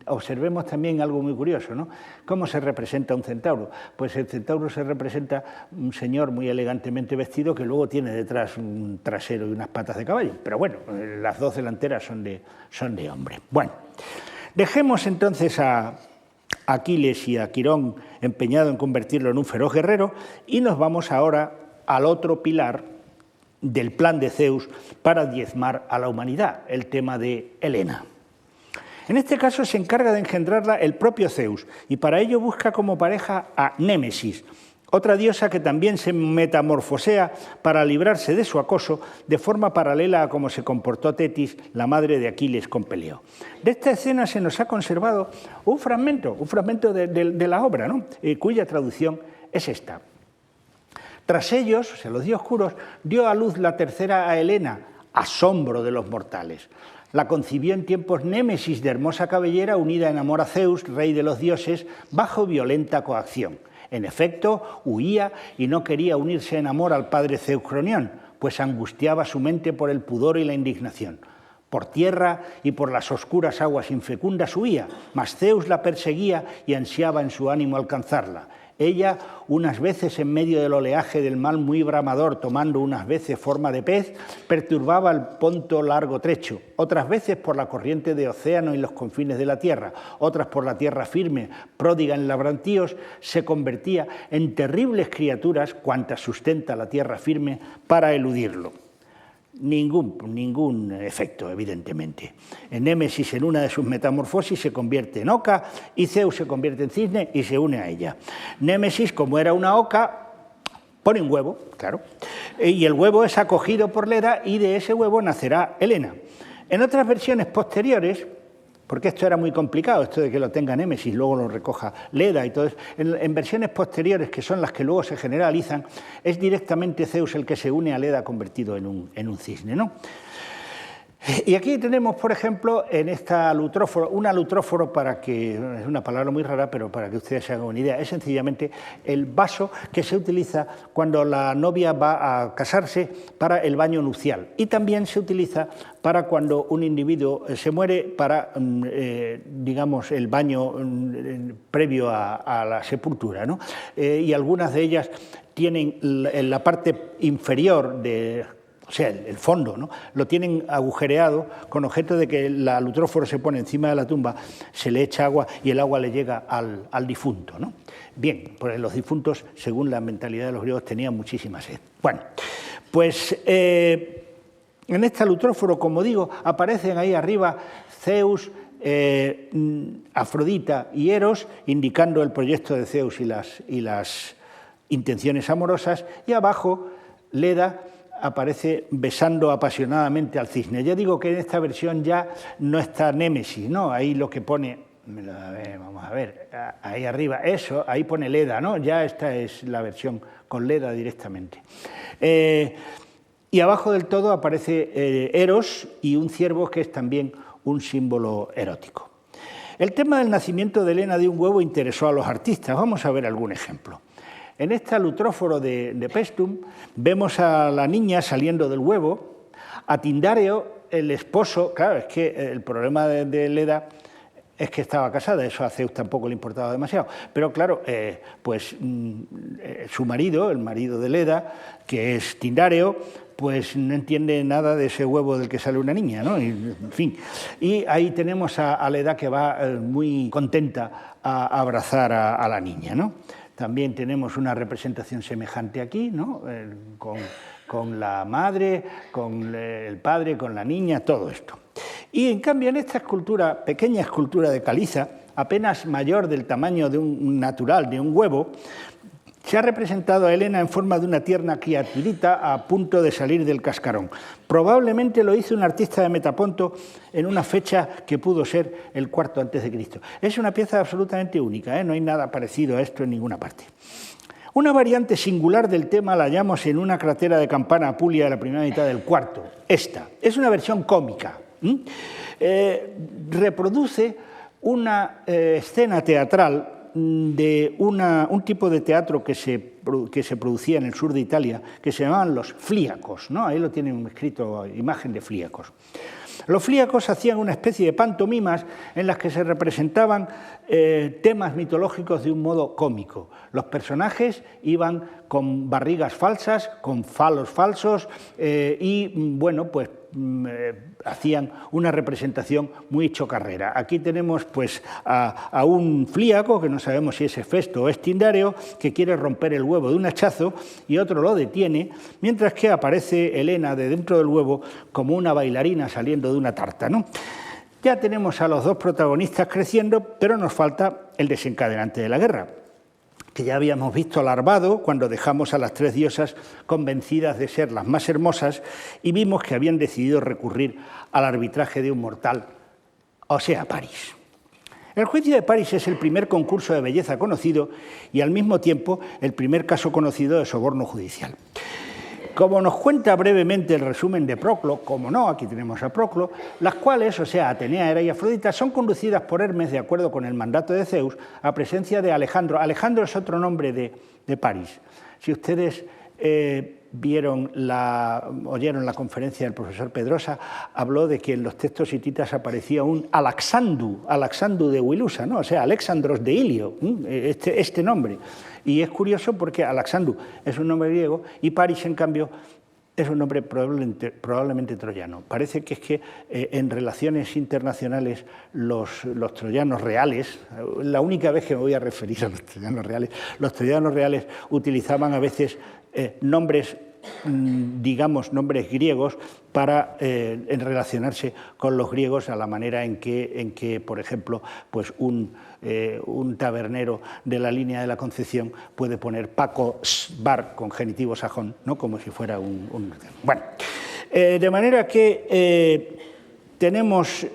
observemos también algo muy curioso, ¿no? ¿Cómo se representa un centauro? Pues el centauro se representa un señor muy elegantemente vestido que luego tiene detrás un trasero y unas patas de caballo. Pero bueno, las dos delanteras son de hombre. Bueno, dejemos entonces a Aquiles y a Quirón empeñado en convertirlo en un feroz guerrero y nos vamos ahora al otro pilar del plan de Zeus para diezmar a la humanidad, el tema de Helena. En este caso se encarga de engendrarla el propio Zeus y para ello busca como pareja a Némesis, otra diosa que también se metamorfosea para librarse de su acoso de forma paralela a cómo se comportó Tetis, la madre de Aquiles, con Peleo. De esta escena se nos ha conservado un fragmento de la obra, ¿no? Cuya traducción es esta. Tras ellos, o sea, los dioscuros, dio a luz la tercera a Helena, asombro de los mortales. La concibió en tiempos Némesis de hermosa cabellera, unida en amor a Zeus, rey de los dioses, bajo violenta coacción. En efecto, huía y no quería unirse en amor al padre Zeucronión, pues angustiaba su mente por el pudor y la indignación. Por tierra y por las oscuras aguas infecundas huía, mas Zeus la perseguía y ansiaba en su ánimo alcanzarla. Ella, unas veces en medio del oleaje del mar muy bramador, tomando unas veces forma de pez, perturbaba el ponto largo trecho, otras veces por la corriente de océano y los confines de la tierra, otras por la tierra firme, pródiga en labrantíos, se convertía en terribles criaturas cuantas sustenta la tierra firme para eludirlo. Ningún efecto, evidentemente. En Némesis, en una de sus metamorfosis, se convierte en oca y Zeus se convierte en cisne y se une a ella. Némesis, como era una oca, pone un huevo, claro, y el huevo es acogido por Leda y de ese huevo nacerá Helena. En otras versiones posteriores, porque esto era muy complicado, esto de que lo tenga Némesis, luego lo recoja Leda y todo eso. En versiones posteriores, que son las que luego se generalizan, es directamente Zeus el que se une a Leda convertido en un cisne, ¿no? Y aquí tenemos, por ejemplo, en esta lutróforo, una lutróforo, para que, es una palabra muy rara, pero para que ustedes se hagan una idea, es sencillamente el vaso que se utiliza cuando la novia va a casarse para el baño nupcial. Y también se utiliza para cuando un individuo se muere, para, digamos, el baño previo a la sepultura, ¿no? Y algunas de ellas tienen en la parte inferior o sea, el fondo, ¿no? Lo tienen agujereado con objeto de que la lutróforo se pone encima de la tumba, se le echa agua y el agua le llega al difunto, ¿no? Bien, pues los difuntos, según la mentalidad de los griegos, tenían muchísima sed. Bueno, pues en esta lutróforo, como digo, aparecen ahí arriba Zeus, Afrodita y Eros, indicando el proyecto de Zeus y las intenciones amorosas, y abajo Leda aparece besando apasionadamente al cisne. Ya digo que en esta versión ya no está Némesis, ¿no? Ahí lo que pone, vamos a ver, ahí arriba, eso, ahí pone Leda, ¿no? Ya esta es la versión con Leda directamente. Y abajo del todo aparece Eros y un ciervo, que es también un símbolo erótico. El tema del nacimiento de Helena de un huevo interesó a los artistas. Vamos a ver algún ejemplo. En esta lutróforo de Paestum vemos a la niña saliendo del huevo, a Tindáreo, el esposo. Claro, es que el problema de Leda es que estaba casada, eso a Zeus tampoco le importaba demasiado, pero claro, pues su marido, el marido de Leda, que es Tindáreo, pues no entiende nada de ese huevo del que sale una niña, ¿no? Y, en fin, y ahí tenemos a Leda, que va muy contenta a abrazar a la niña, ¿no? También tenemos una representación semejante aquí, ¿no? Con la madre, con el padre, con la niña, todo esto. Y en cambio en esta escultura, pequeña escultura de caliza, apenas mayor del tamaño de un natural, de un huevo, se ha representado a Helena en forma de una tierna criaturita a punto de salir del cascarón. Probablemente lo hizo un artista de Metaponto en una fecha que pudo ser el IV a.C. Es una pieza absolutamente única, ¿eh? No hay nada parecido a esto en ninguna parte. Una variante singular del tema la hallamos en una cratera de Campana Apulia de la primera mitad del IV. Esta es una versión cómica. Reproduce una escena teatral de un tipo de teatro que se producía en el sur de Italia, que se llamaban los flíacos, ¿no? Ahí lo tienen escrito, imagen de flíacos. Los flíacos hacían una especie de pantomimas en las que se representaban temas mitológicos de un modo cómico. Los personajes iban con barrigas falsas, con falos falsos y, bueno, pues hacían una representación muy chocarrera. Aquí tenemos pues a un flíaco, que no sabemos si es Hefesto o es Tindáreo, que quiere romper el huevo de un hachazo y otro lo detiene, mientras que aparece Helena de dentro del huevo como una bailarina saliendo de una tarta, ¿no? Ya tenemos a los dos protagonistas creciendo, pero nos falta el desencadenante de la guerra, que ya habíamos visto larvado cuando dejamos a las tres diosas convencidas de ser las más hermosas y vimos que habían decidido recurrir al arbitraje de un mortal, o sea, París. El juicio de Paris es el primer concurso de belleza conocido y al mismo tiempo el primer caso conocido de soborno judicial. Como nos cuenta brevemente el resumen de Proclo, como no, aquí tenemos a Proclo, las cuales, o sea, Atenea, Hera y Afrodita, son conducidas por Hermes de acuerdo con el mandato de Zeus a presencia de Alejandro. Alejandro es otro nombre de Paris. Si ustedes oyeron la conferencia del profesor Pedrosa, habló de que en los textos hititas aparecía un Alaxandu de Wilusa, ¿no? O sea, Alexandros de Ilio, este nombre. Y es curioso porque Alaxandu es un nombre griego y Paris, en cambio, es un nombre probablemente troyano. Parece que es que en relaciones internacionales los troyanos reales, la única vez que me voy a referir a los troyanos reales utilizaban a veces nombres, digamos, nombres griegos para relacionarse con los griegos a la manera en que por ejemplo, pues un tabernero de la línea de la Concepción puede poner Paco Bar con genitivo sajón, ¿no? Como si fuera un... Bueno, de manera que tenemos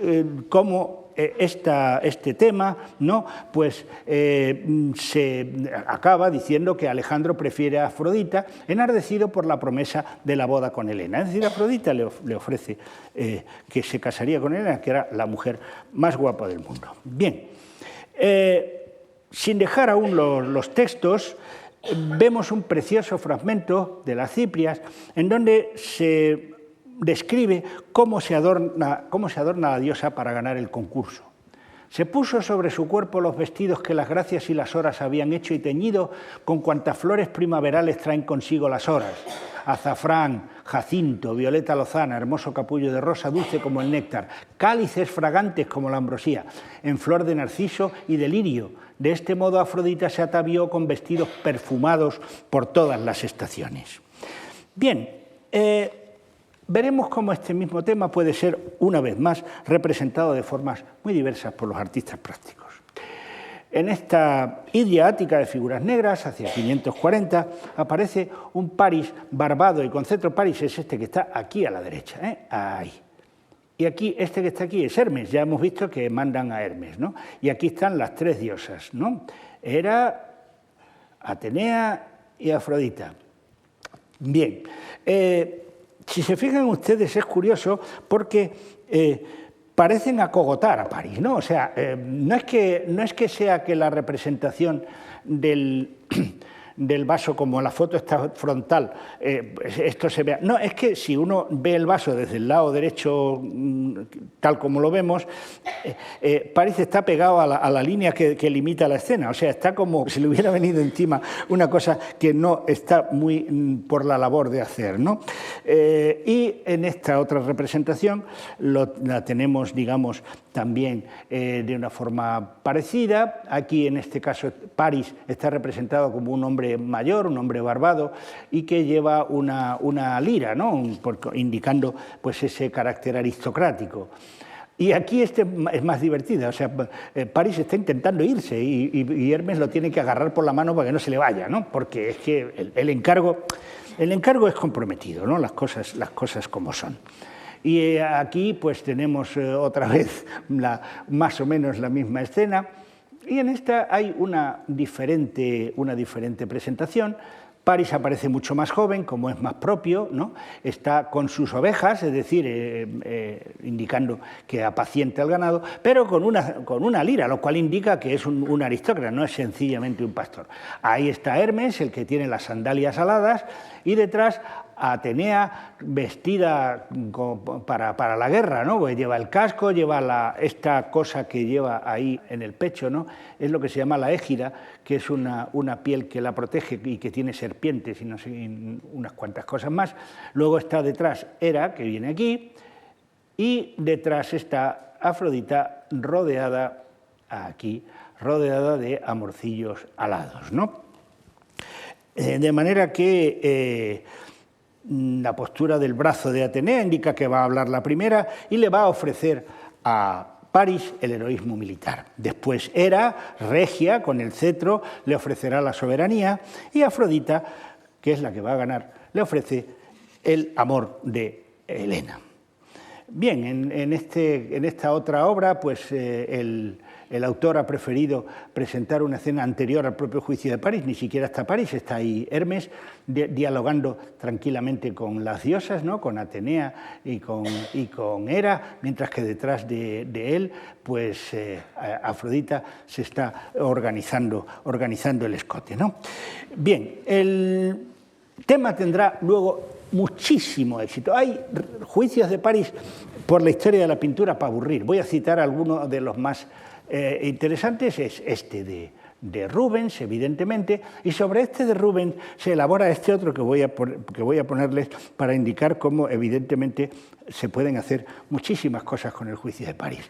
como este tema, ¿no? Pues se acaba diciendo que Alejandro prefiere a Afrodita, enardecido por la promesa de la boda con Helena. Es decir, Afrodita le ofrece que se casaría con Helena, que era la mujer más guapa del mundo. Bien, sin dejar aún los textos, vemos un precioso fragmento de las Ciprias en donde se describe cómo se adorna la diosa para ganar el concurso. Se puso sobre su cuerpo los vestidos que las gracias y las horas habían hecho y teñido con cuantas flores primaverales traen consigo las horas: azafrán, jacinto, violeta lozana, hermoso capullo de rosa, dulce como el néctar, cálices fragantes como la ambrosía, en flor de narciso y de lirio. De este modo Afrodita se atavió con vestidos perfumados por todas las estaciones. Bien, veremos cómo este mismo tema puede ser, una vez más, representado de formas muy diversas por los artistas plásticos. En esta Idia ática de figuras negras, hacia 540, aparece un Paris barbado y con cetro. Paris es este que está aquí a la derecha, ahí. Y aquí, este que está aquí es Hermes, ya hemos visto que mandan a Hermes, ¿no? Y aquí están las tres diosas, ¿no? Hera, Atenea y Afrodita. Bien, si se fijan ustedes, es curioso porque parecen acogotar a Paris, ¿no? O sea, no es que sea que la representación del vaso, como la foto está frontal, esto se vea. No, es que si uno ve el vaso desde el lado derecho, tal como lo vemos, Paris está pegado a la línea que limita la escena. O sea, está como si le hubiera venido encima una cosa que no está muy por la labor de hacer, ¿no? Y en esta otra representación la tenemos, digamos, también de una forma parecida. Aquí, en este caso, Paris está representado como un hombre mayor, un hombre barbado, y que lleva una lira, ¿no? Indicando pues ese carácter aristocrático. Y aquí es más divertida, o sea, Paris está intentando irse y Hermes lo tiene que agarrar por la mano para que no se le vaya, ¿no? Porque es que el encargo es comprometido, ¿no? Las cosas como son. Y aquí pues tenemos otra vez más o menos la misma escena, y en esta hay una diferente presentación. Paris aparece mucho más joven, como es más propio, ¿no? Está con sus ovejas, es decir, indicando que apacienta el ganado, pero con una lira, lo cual indica que es un aristócrata, no es sencillamente un pastor. Ahí está Hermes, el que tiene las sandalias aladas, y detrás Atenea, vestida para la guerra, ¿no? Pues lleva el casco, lleva esta cosa que lleva ahí en el pecho, ¿no? Es lo que se llama la égida, que es una piel que la protege y que tiene serpientes y no sé, unas cuantas cosas más. Luego está detrás Hera, que viene aquí, y detrás está Afrodita rodeada de amorcillos alados, ¿no? De manera que la postura del brazo de Atenea indica que va a hablar la primera y le va a ofrecer a Paris el heroísmo militar. Después Hera, regia, con el cetro, le ofrecerá la soberanía, y Afrodita, que es la que va a ganar, le ofrece el amor de Helena. Bien, en esta otra obra, pues el autor ha preferido presentar una escena anterior al propio juicio de París, ni siquiera está París, está ahí Hermes dialogando tranquilamente con las diosas, ¿no? Con Atenea y con Hera, mientras que detrás de él pues Afrodita se está organizando el escote, ¿no? Bien, el tema tendrá luego muchísimo éxito. Hay juicios de París por la historia de la pintura para aburrir. Voy a citar algunos de los más interesantes, es este de Rubens, evidentemente, y sobre este de Rubens se elabora este otro que voy a ponerles para indicar cómo, evidentemente, se pueden hacer muchísimas cosas con el juicio de París.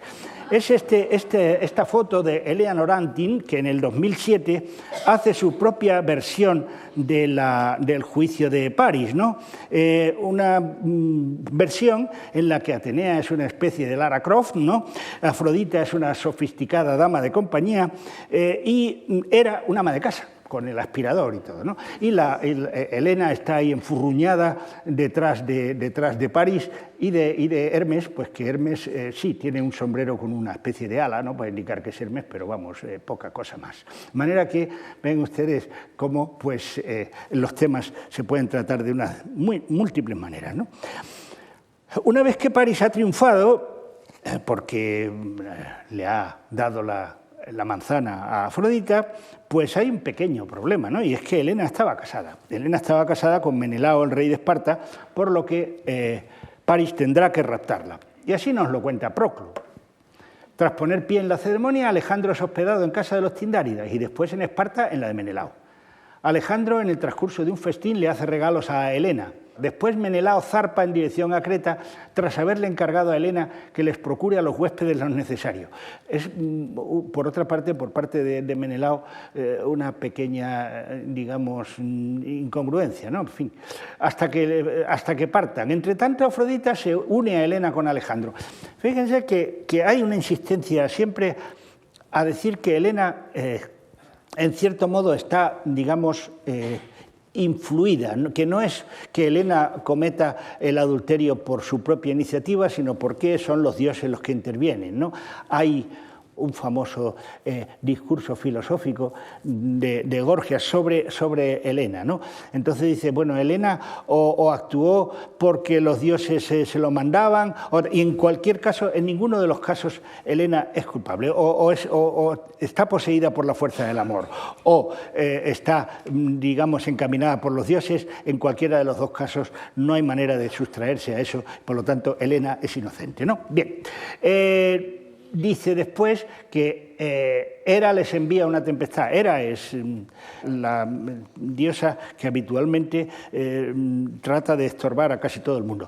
Es esta foto de Eleanor Antin, que en el 2007 hace su propia versión del juicio de París, ¿no? Una versión en la que Atenea es una especie de Lara Croft, ¿no? Afrodita es una sofisticada dama de compañía y era una ama de casa, con el aspirador y todo, ¿no? Y Helena está ahí enfurruñada detrás de París y de Hermes, pues que Hermes sí tiene un sombrero con una especie de ala, ¿no? Para indicar que es Hermes, pero vamos, poca cosa más. De manera que ven ustedes cómo pues, los temas se pueden tratar de unas múltiples maneras, ¿no? Una vez que París ha triunfado, porque le ha dado la manzana a Afrodita, pues hay un pequeño problema, ¿no? Y es que Helena estaba casada. Helena estaba casada con Menelao, el rey de Esparta, por lo que París tendrá que raptarla. Y así nos lo cuenta Proclo. Tras poner pie en la ceremonia, Alejandro es hospedado en casa de los Tindáridas y después en Esparta en la de Menelao. Alejandro, en el transcurso de un festín, le hace regalos a Helena. Después Menelao zarpa en dirección a Creta tras haberle encargado a Helena que les procure a los huéspedes lo necesario. Es, por otra parte, por parte de Menelao, una pequeña, digamos, incongruencia, ¿no? En fin, hasta que partan. Entre tanto, Afrodita se une a Helena con Alejandro. Fíjense que hay una insistencia siempre a decir que Helena, en cierto modo, está, digamos, influida, que no es que Helena cometa el adulterio por su propia iniciativa, sino porque son los dioses los que intervienen, ¿no? Hay un famoso discurso filosófico de Gorgias sobre Helena, ¿no? Entonces dice, bueno, Helena o actuó porque los dioses se lo mandaban, y en cualquier caso, en ninguno de los casos, Helena es culpable, o está poseída por la fuerza del amor, o está, digamos, encaminada por los dioses. En cualquiera de los dos casos no hay manera de sustraerse a eso, por lo tanto, Helena es inocente, ¿no? Bien. Dice después que Hera les envía una tempestad. Hera es la diosa que habitualmente trata de estorbar a casi todo el mundo.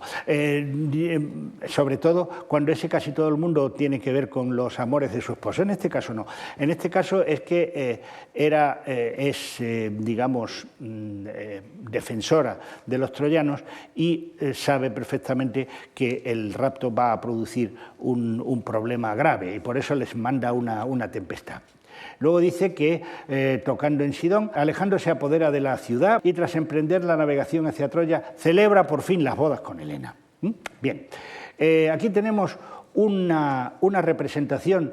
Sobre todo cuando ese casi todo el mundo tiene que ver con los amores de su esposo. En este caso no. En este caso es que Hera es, digamos, defensora de los troyanos y sabe perfectamente que el rapto va a producir un problema grave y por eso les manda una tempestad. Luego dice que, tocando en Sidón, Alejandro se apodera de la ciudad y tras emprender la navegación hacia Troya, celebra por fin las bodas con Helena. Bien, aquí tenemos una representación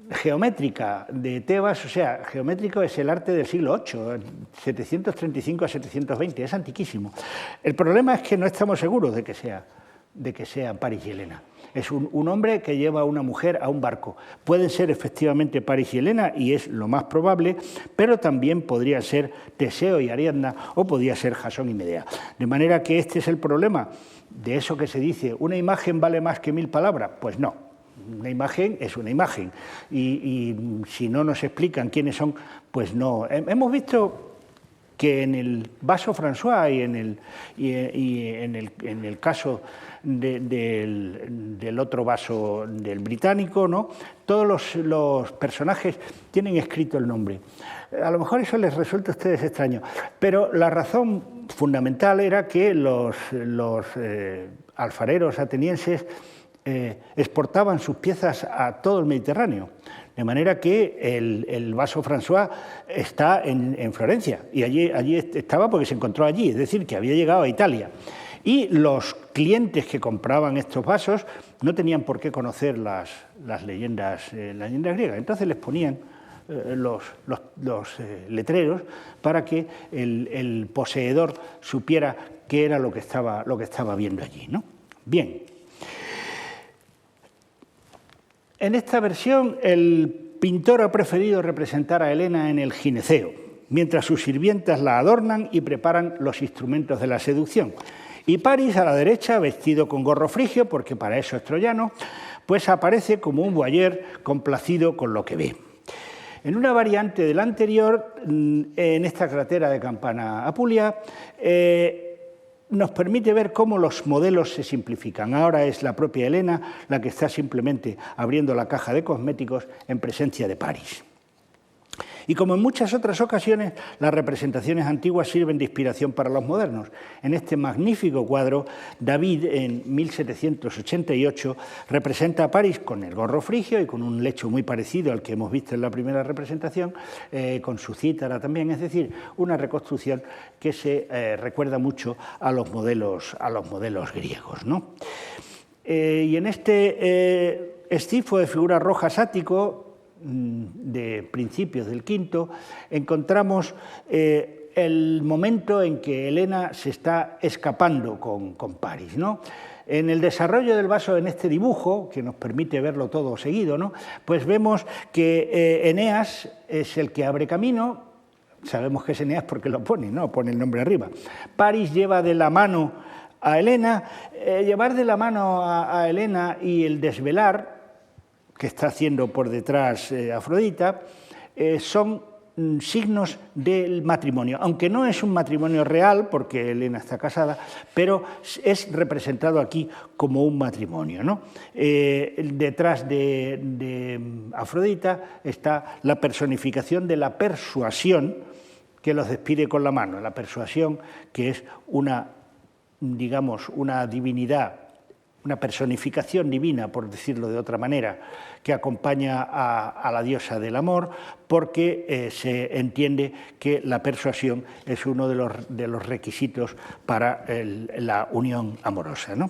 geométrica de Tebas, o sea, geométrico es el arte del siglo VIII, 735 a 720, es antiquísimo. El problema es que no estamos seguros de que sea París y Helena. Es un hombre que lleva a una mujer a un barco. Pueden ser efectivamente París y Helena, y es lo más probable, pero también podría ser Teseo y Ariadna, o podría ser Jasón y Medea. De manera que este es el problema de eso que se dice, ¿una imagen vale más que 1000 palabras? Pues no. Una imagen es una imagen, y si no nos explican quiénes son, pues no. Hemos visto que en el vaso François y en el caso del otro vaso del británico, ¿no? Todos los personajes tienen escrito el nombre. A lo mejor eso les resulta a ustedes extraño, pero la razón fundamental era que los alfareros atenienses exportaban sus piezas a todo el Mediterráneo. De manera que el vaso François está en Florencia, y allí estaba porque se encontró allí, es decir, que había llegado a Italia. Y los clientes que compraban estos vasos no tenían por qué conocer las las leyendas griegas. Entonces les ponían los letreros para que el poseedor supiera qué era lo que estaba viendo allí, ¿no? Bien. En esta versión, el pintor ha preferido representar a Helena en el gineceo, mientras sus sirvientas la adornan y preparan los instrumentos de la seducción. Y Paris, a la derecha, vestido con gorro frigio, porque para eso es troyano, pues aparece como un voyeur complacido con lo que ve. En una variante del anterior, en esta cratera de Campana Apulia, nos permite ver cómo los modelos se simplifican. Ahora es la propia Helena la que está simplemente abriendo la caja de cosméticos en presencia de Paris. Y como en muchas otras ocasiones, las representaciones antiguas sirven de inspiración para los modernos. En este magnífico cuadro, David, en 1788, representa a Paris con el gorro frigio y con un lecho muy parecido al que hemos visto en la primera representación, con su cítara también, es decir, una reconstrucción que se recuerda mucho a los modelos griegos, ¿no? Y en este estifo de figura roja sático, de principios del V, encontramos el momento en que Helena se está escapando con Paris, ¿no? En el desarrollo del vaso, en este dibujo, que nos permite verlo todo seguido, ¿no? Pues vemos que Eneas es el que abre camino. Sabemos que es Eneas porque lo pone, ¿no? Pone el nombre arriba. Paris lleva de la mano a Helena. Llevar de la mano a Helena y el desvelar que está haciendo por detrás Afrodita, son signos del matrimonio, aunque no es un matrimonio real, porque Helena está casada, pero es representado aquí como un matrimonio, ¿no? Detrás de Afrodita está la personificación de la persuasión, que los despide con la mano, la persuasión que es una divinidad, una personificación divina, por decirlo de otra manera, que acompaña a la diosa del amor, porque se entiende que la persuasión es uno de los requisitos para la unión amorosa, ¿no?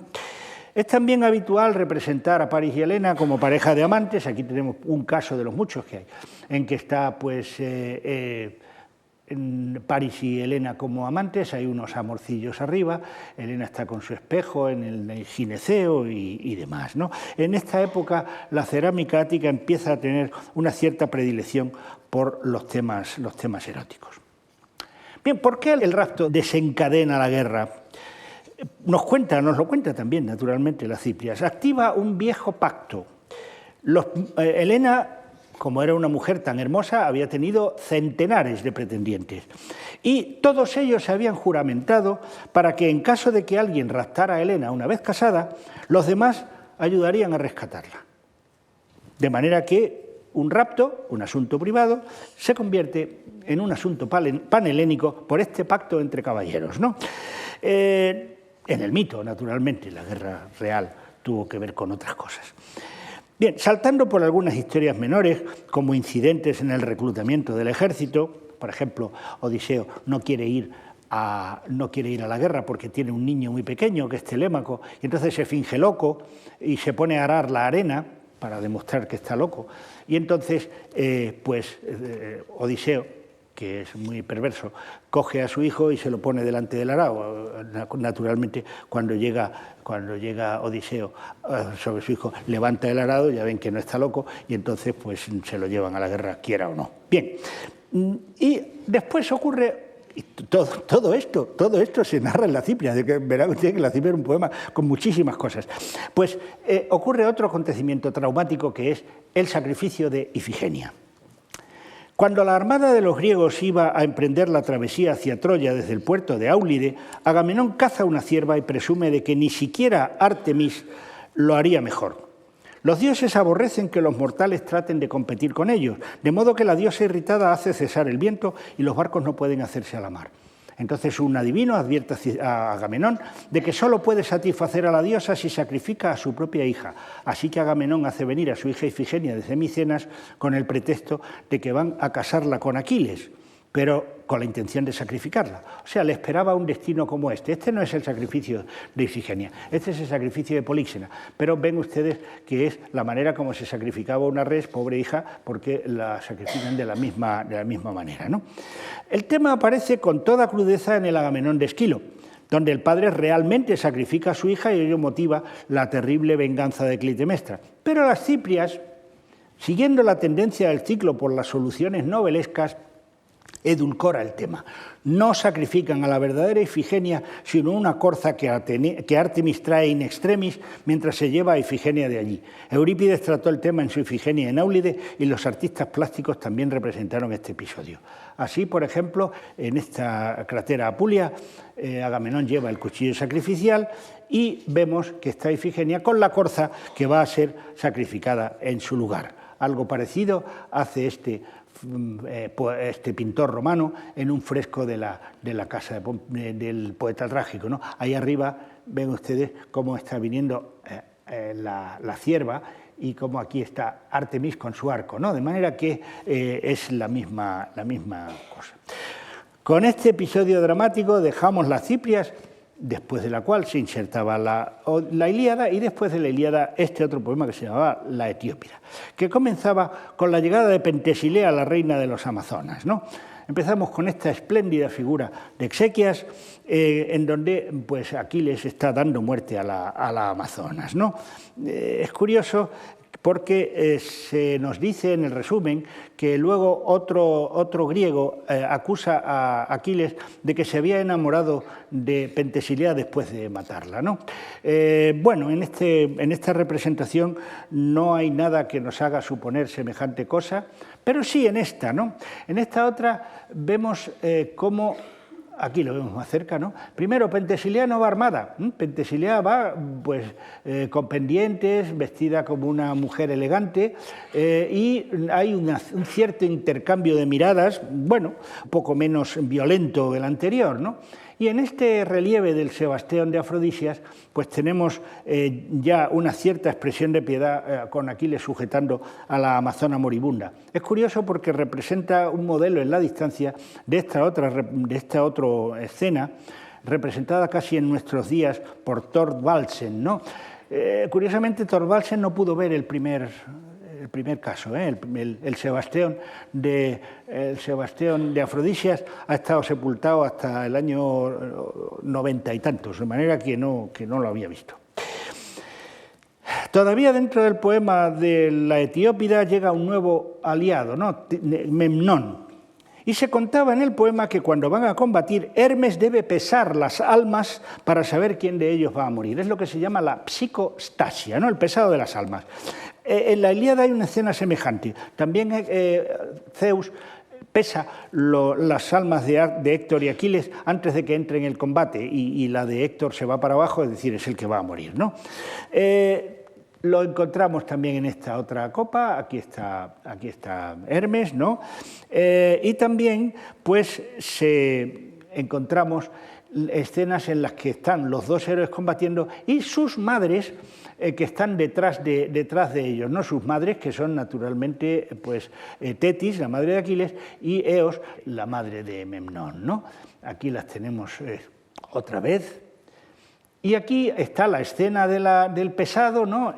Es también habitual representar a Paris y Helena como pareja de amantes. Aquí tenemos un caso de los muchos que hay, en que está pues Paris y Helena como amantes, hay unos amorcillos arriba, Helena está con su espejo en el gineceo y demás, ¿no? En esta época la cerámica ática empieza a tener una cierta predilección por los temas eróticos. Bien, ¿por qué el rapto desencadena la guerra? Nos lo cuenta también, naturalmente, la Ciprias. Activa un viejo pacto. Helena, como era una mujer tan hermosa, había tenido centenares de pretendientes. Y todos ellos se habían juramentado para que en caso de que alguien raptara a Helena una vez casada, los demás ayudarían a rescatarla. De manera que un rapto, un asunto privado, se convierte en un asunto panhelénico por este pacto entre caballeros, ¿no? En el mito, naturalmente, la guerra real tuvo que ver con otras cosas. Bien, saltando por algunas historias menores, como incidentes en el reclutamiento del ejército, por ejemplo, Odiseo no quiere ir a la guerra porque tiene un niño muy pequeño que es Telémaco, y entonces se finge loco y se pone a arar la arena para demostrar que está loco. Y entonces, Odiseo, que es muy perverso, coge a su hijo y se lo pone delante del arado. Naturalmente, cuando llega Odiseo sobre su hijo, levanta el arado, ya ven que no está loco, y entonces pues se lo llevan a la guerra, quiera o no. Bien, y después ocurre todo esto se narra en la Cipria, verán ustedes que la Cipria es un poema con muchísimas cosas. Pues ocurre otro acontecimiento traumático, que es el sacrificio de Ifigenia. Cuando la armada de los griegos iba a emprender la travesía hacia Troya desde el puerto de Áulide, Agamenón caza una cierva y presume de que ni siquiera Artemis lo haría mejor. Los dioses aborrecen que los mortales traten de competir con ellos, de modo que la diosa irritada hace cesar el viento y los barcos no pueden hacerse a la mar. Entonces un adivino advierte a Agamenón de que solo puede satisfacer a la diosa si sacrifica a su propia hija. Así que Agamenón hace venir a su hija Ifigenia desde Micenas con el pretexto de que van a casarla con Aquiles, pero con la intención de sacrificarla. O sea, le esperaba un destino como este. Este no es el sacrificio de Ifigenia, este es el sacrificio de Políxena. Pero ven ustedes que es la manera como se sacrificaba una res, pobre hija, porque la sacrifican de la misma manera, ¿no? El tema aparece con toda crudeza en el Agamenón de Esquilo, donde el padre realmente sacrifica a su hija y ello motiva la terrible venganza de Clitemnestra. Pero las Ciprias, siguiendo la tendencia del ciclo por las soluciones novelescas, edulcora el tema. No sacrifican a la verdadera Ifigenia, sino una corza que Artemis trae in extremis mientras se lleva a Ifigenia de allí. Eurípides trató el tema en su Ifigenia en Áulide y los artistas plásticos también representaron este episodio. Así, por ejemplo, en esta crátera Apulia, Agamenón lleva el cuchillo sacrificial y vemos que está Ifigenia con la corza que va a ser sacrificada en su lugar. Algo parecido hace este pintor romano en un fresco de la casa del poeta trágico, ¿no? Ahí arriba ven ustedes cómo está viniendo la cierva y cómo aquí está Artemis con su arco, ¿no? De manera que es la misma cosa. Con este episodio dramático dejamos las Ciprias, después de la cual se insertaba la Ilíada, y después de la Ilíada este otro poema que se llamaba La Etiópida, que comenzaba con la llegada de Pentesilea, la reina de los Amazonas, ¿no? Empezamos con esta espléndida figura de Exequias, en donde pues, Aquiles está dando muerte a la Amazonas, ¿no? Es curioso porque se nos dice en el resumen que luego otro griego acusa a Aquiles de que se había enamorado de Pentesilea después de matarla, ¿no? Bueno, en esta representación no hay nada que nos haga suponer semejante cosa, pero sí en esta, ¿no? En esta otra vemos cómo... Aquí lo vemos más cerca, ¿no? Primero, Pentesilea no va armada. Pentesilea va pues, con pendientes, vestida como una mujer elegante, y hay un cierto intercambio de miradas, bueno, un poco menos violento que el anterior, ¿no? Y en este relieve del Sebasteón de Afrodisias, pues tenemos ya una cierta expresión de piedad con Aquiles sujetando a la amazona moribunda. Es curioso porque representa un modelo en la distancia de esta otra escena, representada casi en nuestros días por Thorvaldsen, ¿no? Curiosamente, Thorvaldsen no pudo ver el primer caso, el Sebasteón de Afrodisias ha estado sepultado hasta el año 90 y tantos, de manera que no lo había visto. Todavía dentro del poema de la Etiópida llega un nuevo aliado, ¿no? Memnón. Y se contaba en el poema que cuando van a combatir, Hermes debe pesar las almas para saber quién de ellos va a morir. Es lo que se llama la psicostasia, ¿no? El pesado de las almas. En la Ilíada hay una escena semejante. También Zeus pesa las almas de Héctor y Aquiles antes de que entren en el combate y la de Héctor se va para abajo, es decir, es el que va a morir, ¿no? Lo encontramos también en esta otra copa, aquí está Hermes, ¿no? Y también pues encontramos escenas en las que están los dos héroes combatiendo y sus madres que están detrás de ellos, ¿no? Sus madres, que son naturalmente pues, Tetis, la madre de Aquiles, y Eos, la madre de Memnón, ¿no? Aquí las tenemos otra vez. Y aquí está la escena del pesado, ¿no?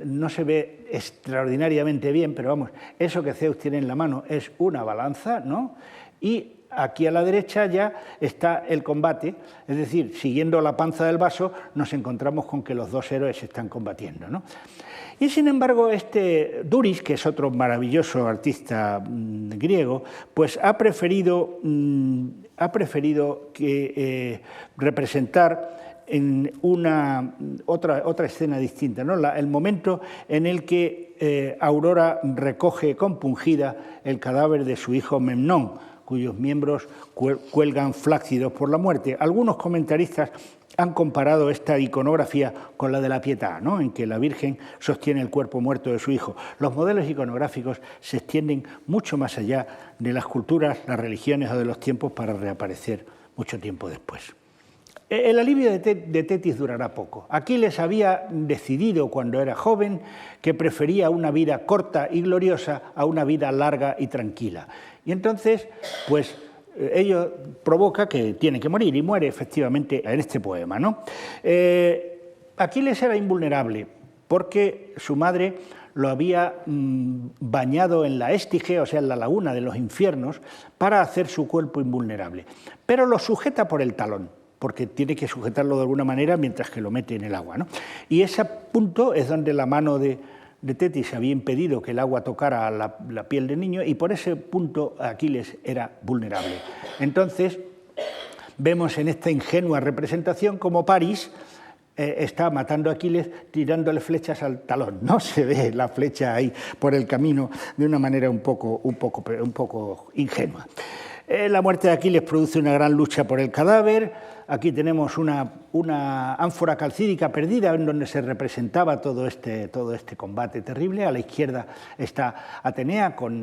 No se ve extraordinariamente bien, pero vamos, eso que Zeus tiene en la mano es una balanza, ¿no? Y aquí a la derecha ya está el combate, es decir, siguiendo la panza del vaso, nos encontramos con que los dos héroes están combatiendo, ¿no? Y sin embargo, Duris, que es otro maravilloso artista griego, pues ha preferido representar en otra escena distinta, ¿no? El momento en el que Aurora recoge compungida el cadáver de su hijo Memnón, cuyos miembros cuelgan flácidos por la muerte. Algunos comentaristas han comparado esta iconografía con la de la Pietà, ¿no? En que la Virgen sostiene el cuerpo muerto de su hijo. Los modelos iconográficos se extienden mucho más allá de las culturas, las religiones o de los tiempos para reaparecer mucho tiempo después. El alivio de Tetis durará poco. Aquiles había decidido cuando era joven que prefería una vida corta y gloriosa a una vida larga y tranquila. Y entonces, pues ello provoca que tiene que morir, y muere efectivamente en este poema, ¿no? Aquiles era invulnerable porque su madre lo había bañado en la Estige, o sea, en la laguna de los infiernos, para hacer su cuerpo invulnerable. Pero lo sujeta por el talón, porque tiene que sujetarlo de alguna manera mientras que lo mete en el agua, ¿no? Y ese punto es donde la mano de Tetis había impedido que el agua tocara la piel del niño, y por ese punto Aquiles era vulnerable. Entonces, vemos en esta ingenua representación como París está matando a Aquiles tirándole flechas al talón. No se ve la flecha ahí por el camino de una manera un poco ingenua. La muerte de Aquiles produce una gran lucha por el cadáver. Aquí tenemos una ánfora calcídica perdida en donde se representaba todo este combate terrible. A la izquierda está Atenea con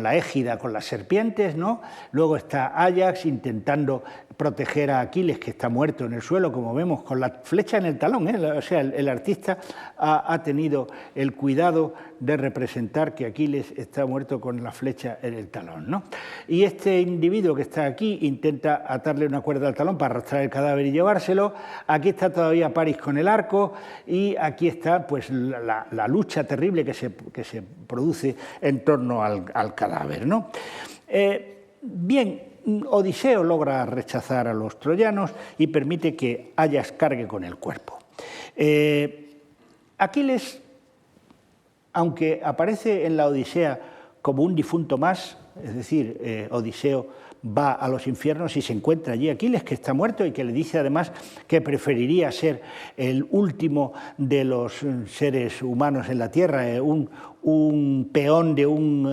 la égida, con las serpientes, ¿no? Luego está Áyax intentando proteger a Aquiles, que está muerto en el suelo, como vemos, con la flecha en el talón, ¿eh? O sea, el artista ha tenido el cuidado de representar que Aquiles está muerto con la flecha en el talón, ¿no? Y este individuo que está aquí intenta atarle una cuerda al talón para arrastrar el cadáver y llevárselo. Aquí está todavía París con el arco, y aquí está pues la lucha terrible que se produce en torno al cadáver, ¿no? Bien, Odiseo logra rechazar a los troyanos y permite que Áyax cargue con el cuerpo. Aquiles, aunque aparece en la Odisea como un difunto más, es decir, Odiseo va a los infiernos y se encuentra allí Aquiles, que está muerto, y que le dice además que preferiría ser el último de los seres humanos en la tierra, un peón de un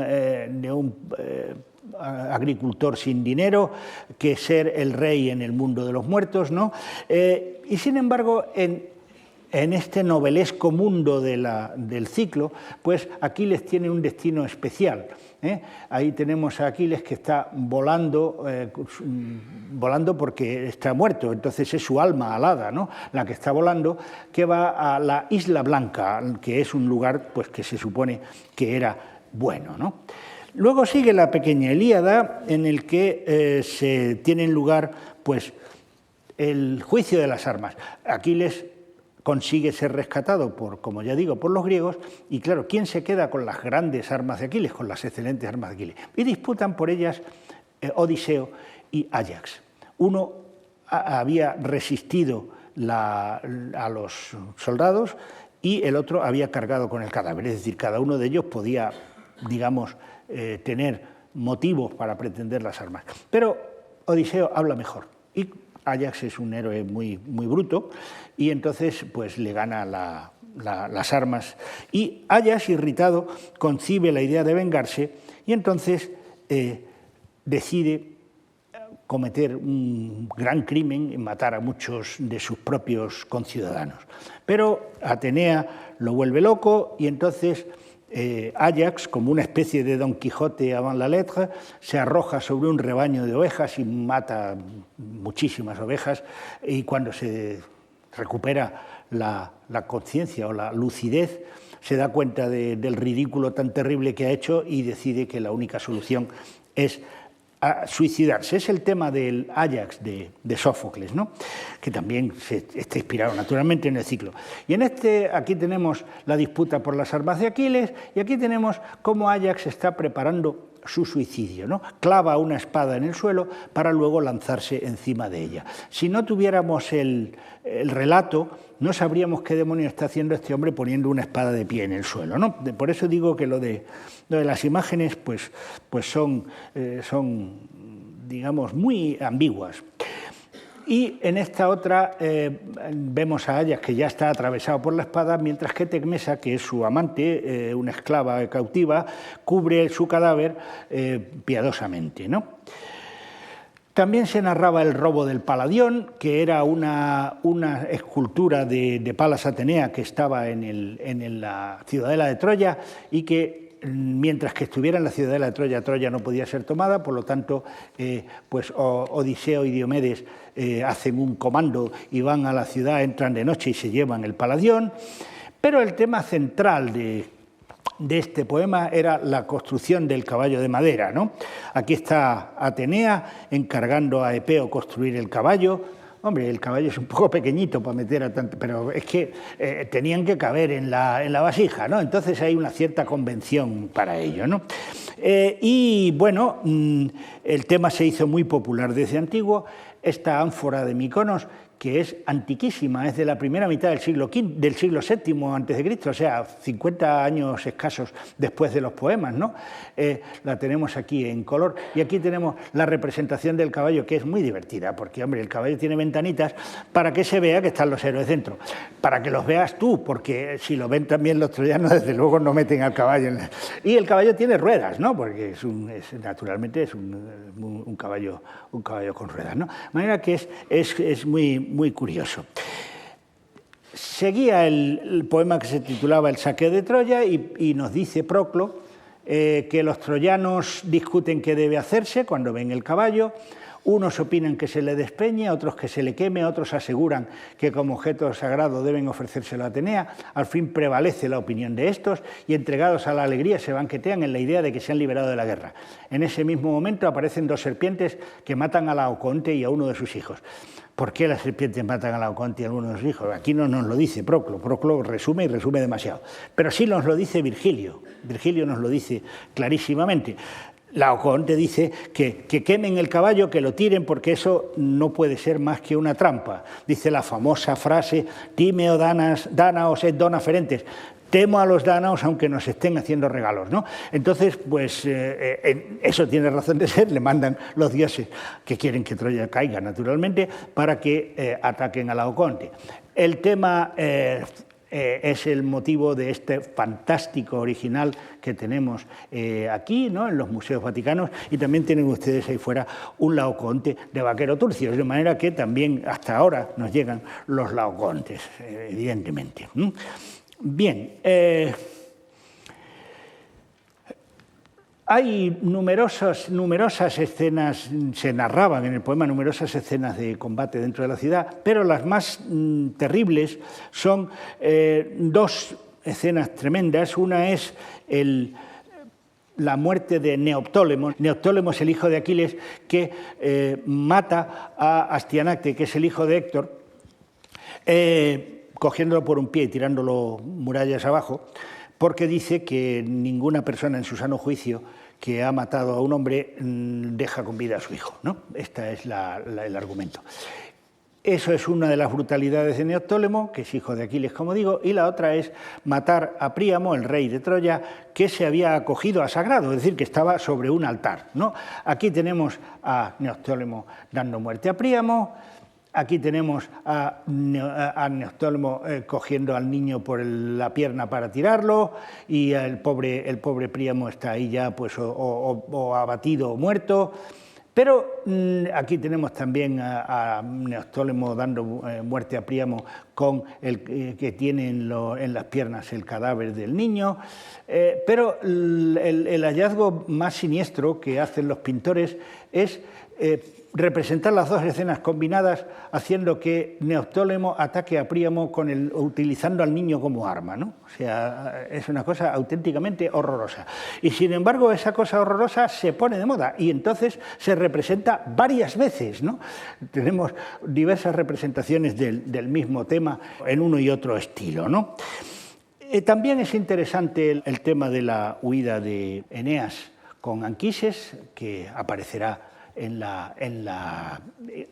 agricultor sin dinero, que ser el rey en el mundo de los muertos, ¿no? Y sin embargo, en este novelesco mundo del ciclo, pues Aquiles tiene un destino especial, ¿eh? Ahí tenemos a Aquiles que está volando porque está muerto, entonces es su alma alada, ¿no?, la que está volando, que va a la Isla Blanca, que es un lugar pues, que se supone que era bueno, ¿no? Luego sigue la pequeña Ilíada, en el que se tiene lugar pues, el juicio de las armas. Aquiles consigue ser rescatado, como ya digo, por los griegos, y claro, ¿quién se queda con las grandes armas de Aquiles, con las excelentes armas de Aquiles? Y disputan por ellas Odiseo y Áyax. Uno había resistido a los soldados y el otro había cargado con el cadáver, es decir, cada uno de ellos podía, digamos, tener motivos para pretender las armas. Pero Odiseo habla mejor, y Áyax es un héroe muy bruto, y entonces pues le gana las armas. Y Áyax, irritado, concibe la idea de vengarse, y entonces decide cometer un gran crimen y matar a muchos de sus propios conciudadanos. Pero Atenea lo vuelve loco, y entonces Áyax, como una especie de Don Quijote avant la lettre, se arroja sobre un rebaño de ovejas y mata muchísimas ovejas, y cuando se recupera la conciencia o la lucidez, se da cuenta del ridículo tan terrible que ha hecho y decide que la única solución es suicidarse. Es el tema del Áyax de Sófocles, ¿no?, que también está inspirado naturalmente en el ciclo. Y aquí tenemos la disputa por las armas de Aquiles, y aquí tenemos cómo Áyax está preparando su suicidio, ¿no? Clava una espada en el suelo para luego lanzarse encima de ella. Si no tuviéramos el relato, no sabríamos qué demonio está haciendo este hombre poniendo una espada de pie en el suelo, ¿no? Por eso digo que lo de las imágenes pues son, digamos, muy ambiguas. Y en esta otra vemos a Áyax, que ya está atravesado por la espada, mientras que Tecmesa, que es su amante, una esclava cautiva, cubre su cadáver piadosamente, ¿no? También se narraba el robo del Paladión, que era una escultura de Palas Atenea que estaba en la ciudadela de Troya, y que mientras que estuviera en la ciudadela de Troya, Troya no podía ser tomada, por lo tanto, pues Odiseo y Diomedes hacen un comando y van a la ciudad, entran de noche y se llevan el Paladión. Pero el tema central de este poema era la construcción del caballo de madera, ¿no? Aquí está Atenea encargando a Epeo construir el caballo. Hombre, el caballo es un poco pequeñito para meter a tanto, pero es que tenían que caber en la vasija, ¿no? Entonces hay una cierta convención para ello, ¿no? Y bueno, el tema se hizo muy popular desde antiguo. Esta ánfora de Miconos, que es antiquísima, es de la primera mitad del siglo VII a.C., o sea, 50 años escasos después de los poemas, ¿no? La tenemos aquí en color, y aquí tenemos la representación del caballo, que es muy divertida, porque, hombre, el caballo tiene ventanitas para que se vea que están los héroes dentro, para que los veas tú, porque si lo ven también los troyanos, desde luego no meten al caballo. Y el caballo tiene ruedas, ¿no? Porque naturalmente es un caballo con ruedas, ¿no? De manera que es muy curioso. Seguía el poema que se titulaba El saqueo de Troya y nos dice Proclo que los troyanos discuten qué debe hacerse cuando ven el caballo. Unos opinan que se le despeñe, otros que se le queme, otros aseguran que como objeto sagrado deben ofrecérselo a Atenea. Al fin prevalece la opinión de estos y, entregados a la alegría, se banquetean en la idea de que se han liberado de la guerra. En ese mismo momento aparecen dos serpientes que matan a Laoconte y a uno de sus hijos. ¿Por qué las serpientes matan a Laoconte y a uno de sus hijos? Aquí no nos lo dice Proclo. Proclo resume y resume demasiado. Pero sí nos lo dice Virgilio. Virgilio nos lo dice clarísimamente. Laoconte dice que quemen el caballo, que lo tiren, porque eso no puede ser más que una trampa. Dice la famosa frase, Timeo Dánaos et dona ferentes. Temo a los dánaos aunque nos estén haciendo regalos, ¿no? Entonces, pues eso tiene razón de ser, le mandan los dioses que quieren que Troya caiga, naturalmente, para que ataquen a Laoconte. El tema es el motivo de este fantástico original que tenemos aquí, ¿no?, en los museos vaticanos, y también tienen ustedes ahí fuera un Laoconte de vaquero turcio, de manera que también hasta ahora nos llegan los Laocontes, evidentemente. Bien, hay numerosas escenas, se narraban en el poema numerosas escenas de combate dentro de la ciudad, pero las más terribles son dos escenas tremendas. Una es la muerte de Neoptólemo. Neoptólemo es el hijo de Aquiles que mata a Astianacte, que es el hijo de Héctor, cogiéndolo por un pie y tirándolo murallas abajo, porque dice que ninguna persona en su sano juicio que ha matado a un hombre deja con vida a su hijo, ¿no? Este es el argumento. Eso es una de las brutalidades de Neoptólemo, que es hijo de Aquiles, como digo, y la otra es matar a Príamo, el rey de Troya, que se había acogido a sagrado, es decir, que estaba sobre un altar, ¿no? Aquí tenemos a Neoptólemo dando muerte a Príamo. Aquí tenemos a Neoptólemo cogiendo al niño por la pierna para tirarlo, y el pobre Príamo está ahí ya pues o abatido o muerto. Pero aquí tenemos también a Neoptólemo dando muerte a Príamo con el que tiene en las piernas el cadáver del niño. Pero el hallazgo más siniestro que hacen los pintores es representar las dos escenas combinadas, haciendo que Neoptólemo ataque a Príamo utilizando al niño como arma, ¿no? O sea, es una cosa auténticamente horrorosa. Y sin embargo, esa cosa horrorosa se pone de moda y entonces se representa varias veces, ¿no? Tenemos diversas representaciones del mismo tema en uno y otro estilo, ¿no? También es interesante el tema de la huida de Eneas con Anquises, que aparecerá en la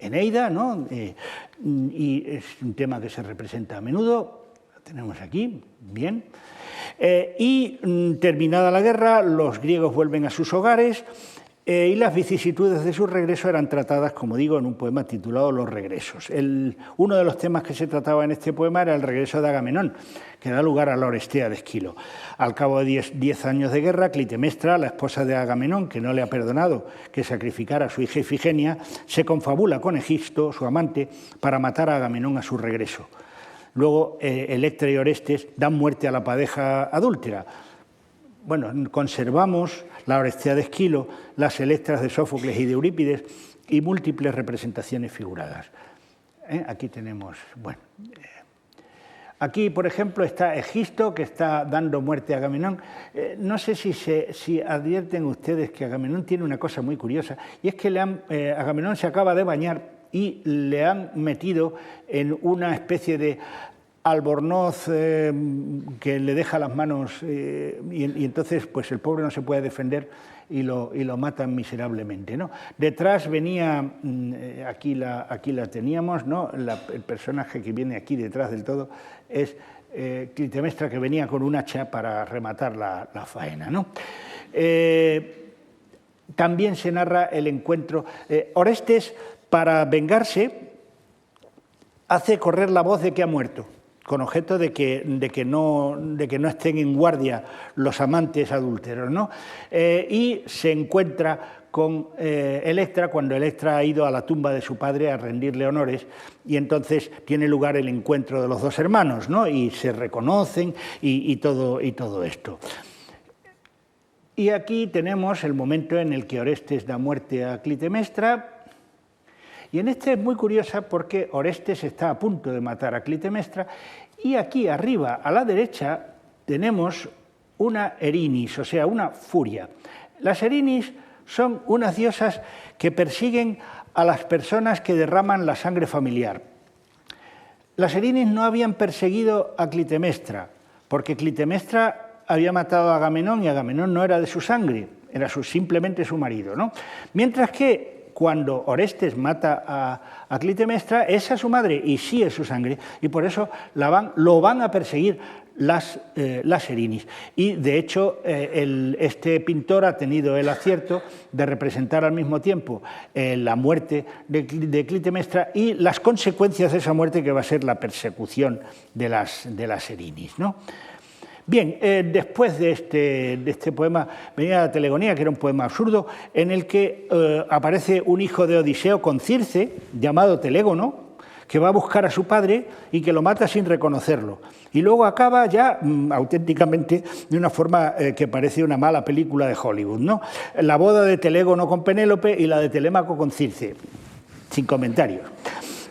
Eneida, ¿no? Y es un tema que se representa a menudo, lo tenemos aquí, bien. Y terminada la guerra, los griegos vuelven a sus hogares y las vicisitudes de su regreso eran tratadas, como digo, en un poema titulado Los regresos. Uno de los temas que se trataba en este poema era el regreso de Agamenón, que da lugar a la Orestea de Esquilo. Al cabo de 10 años de guerra, Clitemnestra, la esposa de Agamenón, que no le ha perdonado que sacrificara a su hija Ifigenia, se confabula con Egisto, su amante, para matar a Agamenón a su regreso. Luego, Electra y Orestes dan muerte a la pareja adúltera. Bueno, conservamos la Orestea de Esquilo, las Electras de Sófocles y de Eurípides y múltiples representaciones figuradas. Aquí tenemos, bueno, Aquí, por ejemplo, está Egisto, que está dando muerte a Agamenón. No sé si advierten ustedes que Agamenón tiene una cosa muy curiosa, y es que Agamenón se acaba de bañar y le han metido en una especie de albornoz que le deja las manos y entonces pues el pobre no se puede defender y lo matan miserablemente, ¿no? Detrás venía, aquí la teníamos, ¿no? El personaje que viene aquí detrás del todo es Clitemnestra, que venía con un hacha para rematar la faena, ¿no? También se narra el encuentro. Orestes, para vengarse, hace correr la voz de que ha muerto, con objeto de que no estén en guardia los amantes adúlteros, ¿no? Y se encuentra con Electra cuando Electra ha ido a la tumba de su padre a rendirle honores, y entonces tiene lugar el encuentro de los dos hermanos, ¿no? Y se reconocen y todo esto. Y aquí tenemos el momento en el que Orestes da muerte a Clitemnestra. Y en este es muy curiosa porque Orestes está a punto de matar a Clitemnestra y aquí arriba a la derecha tenemos una Erinis, o sea, una furia. Las Erinis son unas diosas que persiguen a las personas que derraman la sangre familiar. Las Erinis no habían perseguido a Clitemnestra porque Clitemnestra había matado a Agamenón y Agamenón no era de su sangre, era simplemente su marido, ¿no? Mientras que cuando Orestes mata a Clitemnestra, es a su madre y sí es su sangre, y por eso lo van a perseguir las Erinis. Y de hecho, este pintor ha tenido el acierto de representar al mismo tiempo la muerte de Clitemnestra y las consecuencias de esa muerte, que va a ser la persecución de las Erinis, ¿no? Bien, después de este poema venía la Telegonía, que era un poema absurdo, en el que aparece un hijo de Odiseo con Circe, llamado Telégono, que va a buscar a su padre y que lo mata sin reconocerlo. Y luego acaba ya auténticamente de una forma que parece una mala película de Hollywood, ¿no? La boda de Telégono con Penélope y la de Telémaco con Circe, sin comentarios.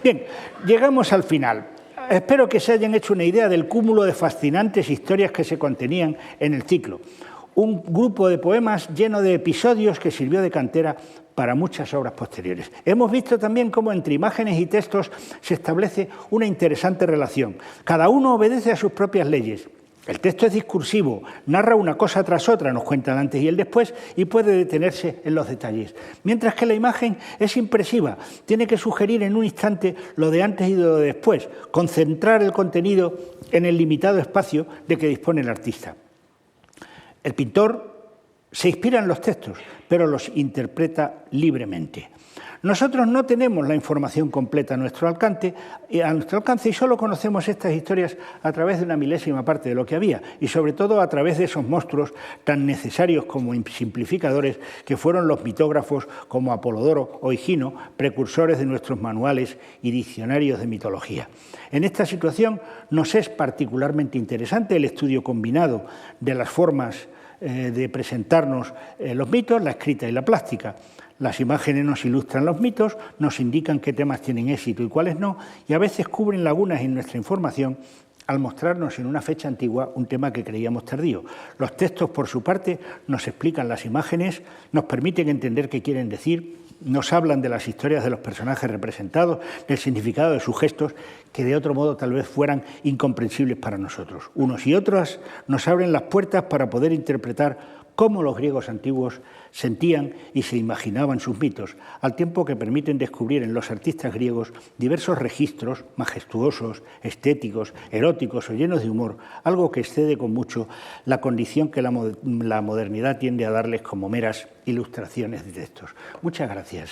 Bien, llegamos al final. Espero que se hayan hecho una idea del cúmulo de fascinantes historias que se contenían en el ciclo. Un grupo de poemas lleno de episodios que sirvió de cantera para muchas obras posteriores. Hemos visto también cómo entre imágenes y textos se establece una interesante relación. Cada uno obedece a sus propias leyes. El texto es discursivo, narra una cosa tras otra, nos cuenta el antes y el después, y puede detenerse en los detalles. Mientras que la imagen es impresiva, tiene que sugerir en un instante lo de antes y lo de después, concentrar el contenido en el limitado espacio de que dispone el artista. El pintor se inspira en los textos, pero los interpreta libremente. Nosotros no tenemos la información completa a nuestro alcance y solo conocemos estas historias a través de una milésima parte de lo que había, y sobre todo a través de esos monstruos tan necesarios como simplificadores que fueron los mitógrafos como Apolodoro o Higino, precursores de nuestros manuales y diccionarios de mitología. En esta situación nos es particularmente interesante el estudio combinado de las formas de presentarnos los mitos, la escrita y la plástica. Las imágenes nos ilustran los mitos, nos indican qué temas tienen éxito y cuáles no, y a veces cubren lagunas en nuestra información al mostrarnos en una fecha antigua un tema que creíamos tardío. Los textos, por su parte, nos explican las imágenes, nos permiten entender qué quieren decir, nos hablan de las historias de los personajes representados, del significado de sus gestos, que de otro modo tal vez fueran incomprensibles para nosotros. Unos y otras nos abren las puertas para poder interpretar cómo los griegos antiguos sentían y se imaginaban sus mitos, al tiempo que permiten descubrir en los artistas griegos diversos registros majestuosos, estéticos, eróticos o llenos de humor, algo que excede con mucho la condición que la modernidad tiende a darles como meras ilustraciones de textos. Muchas gracias.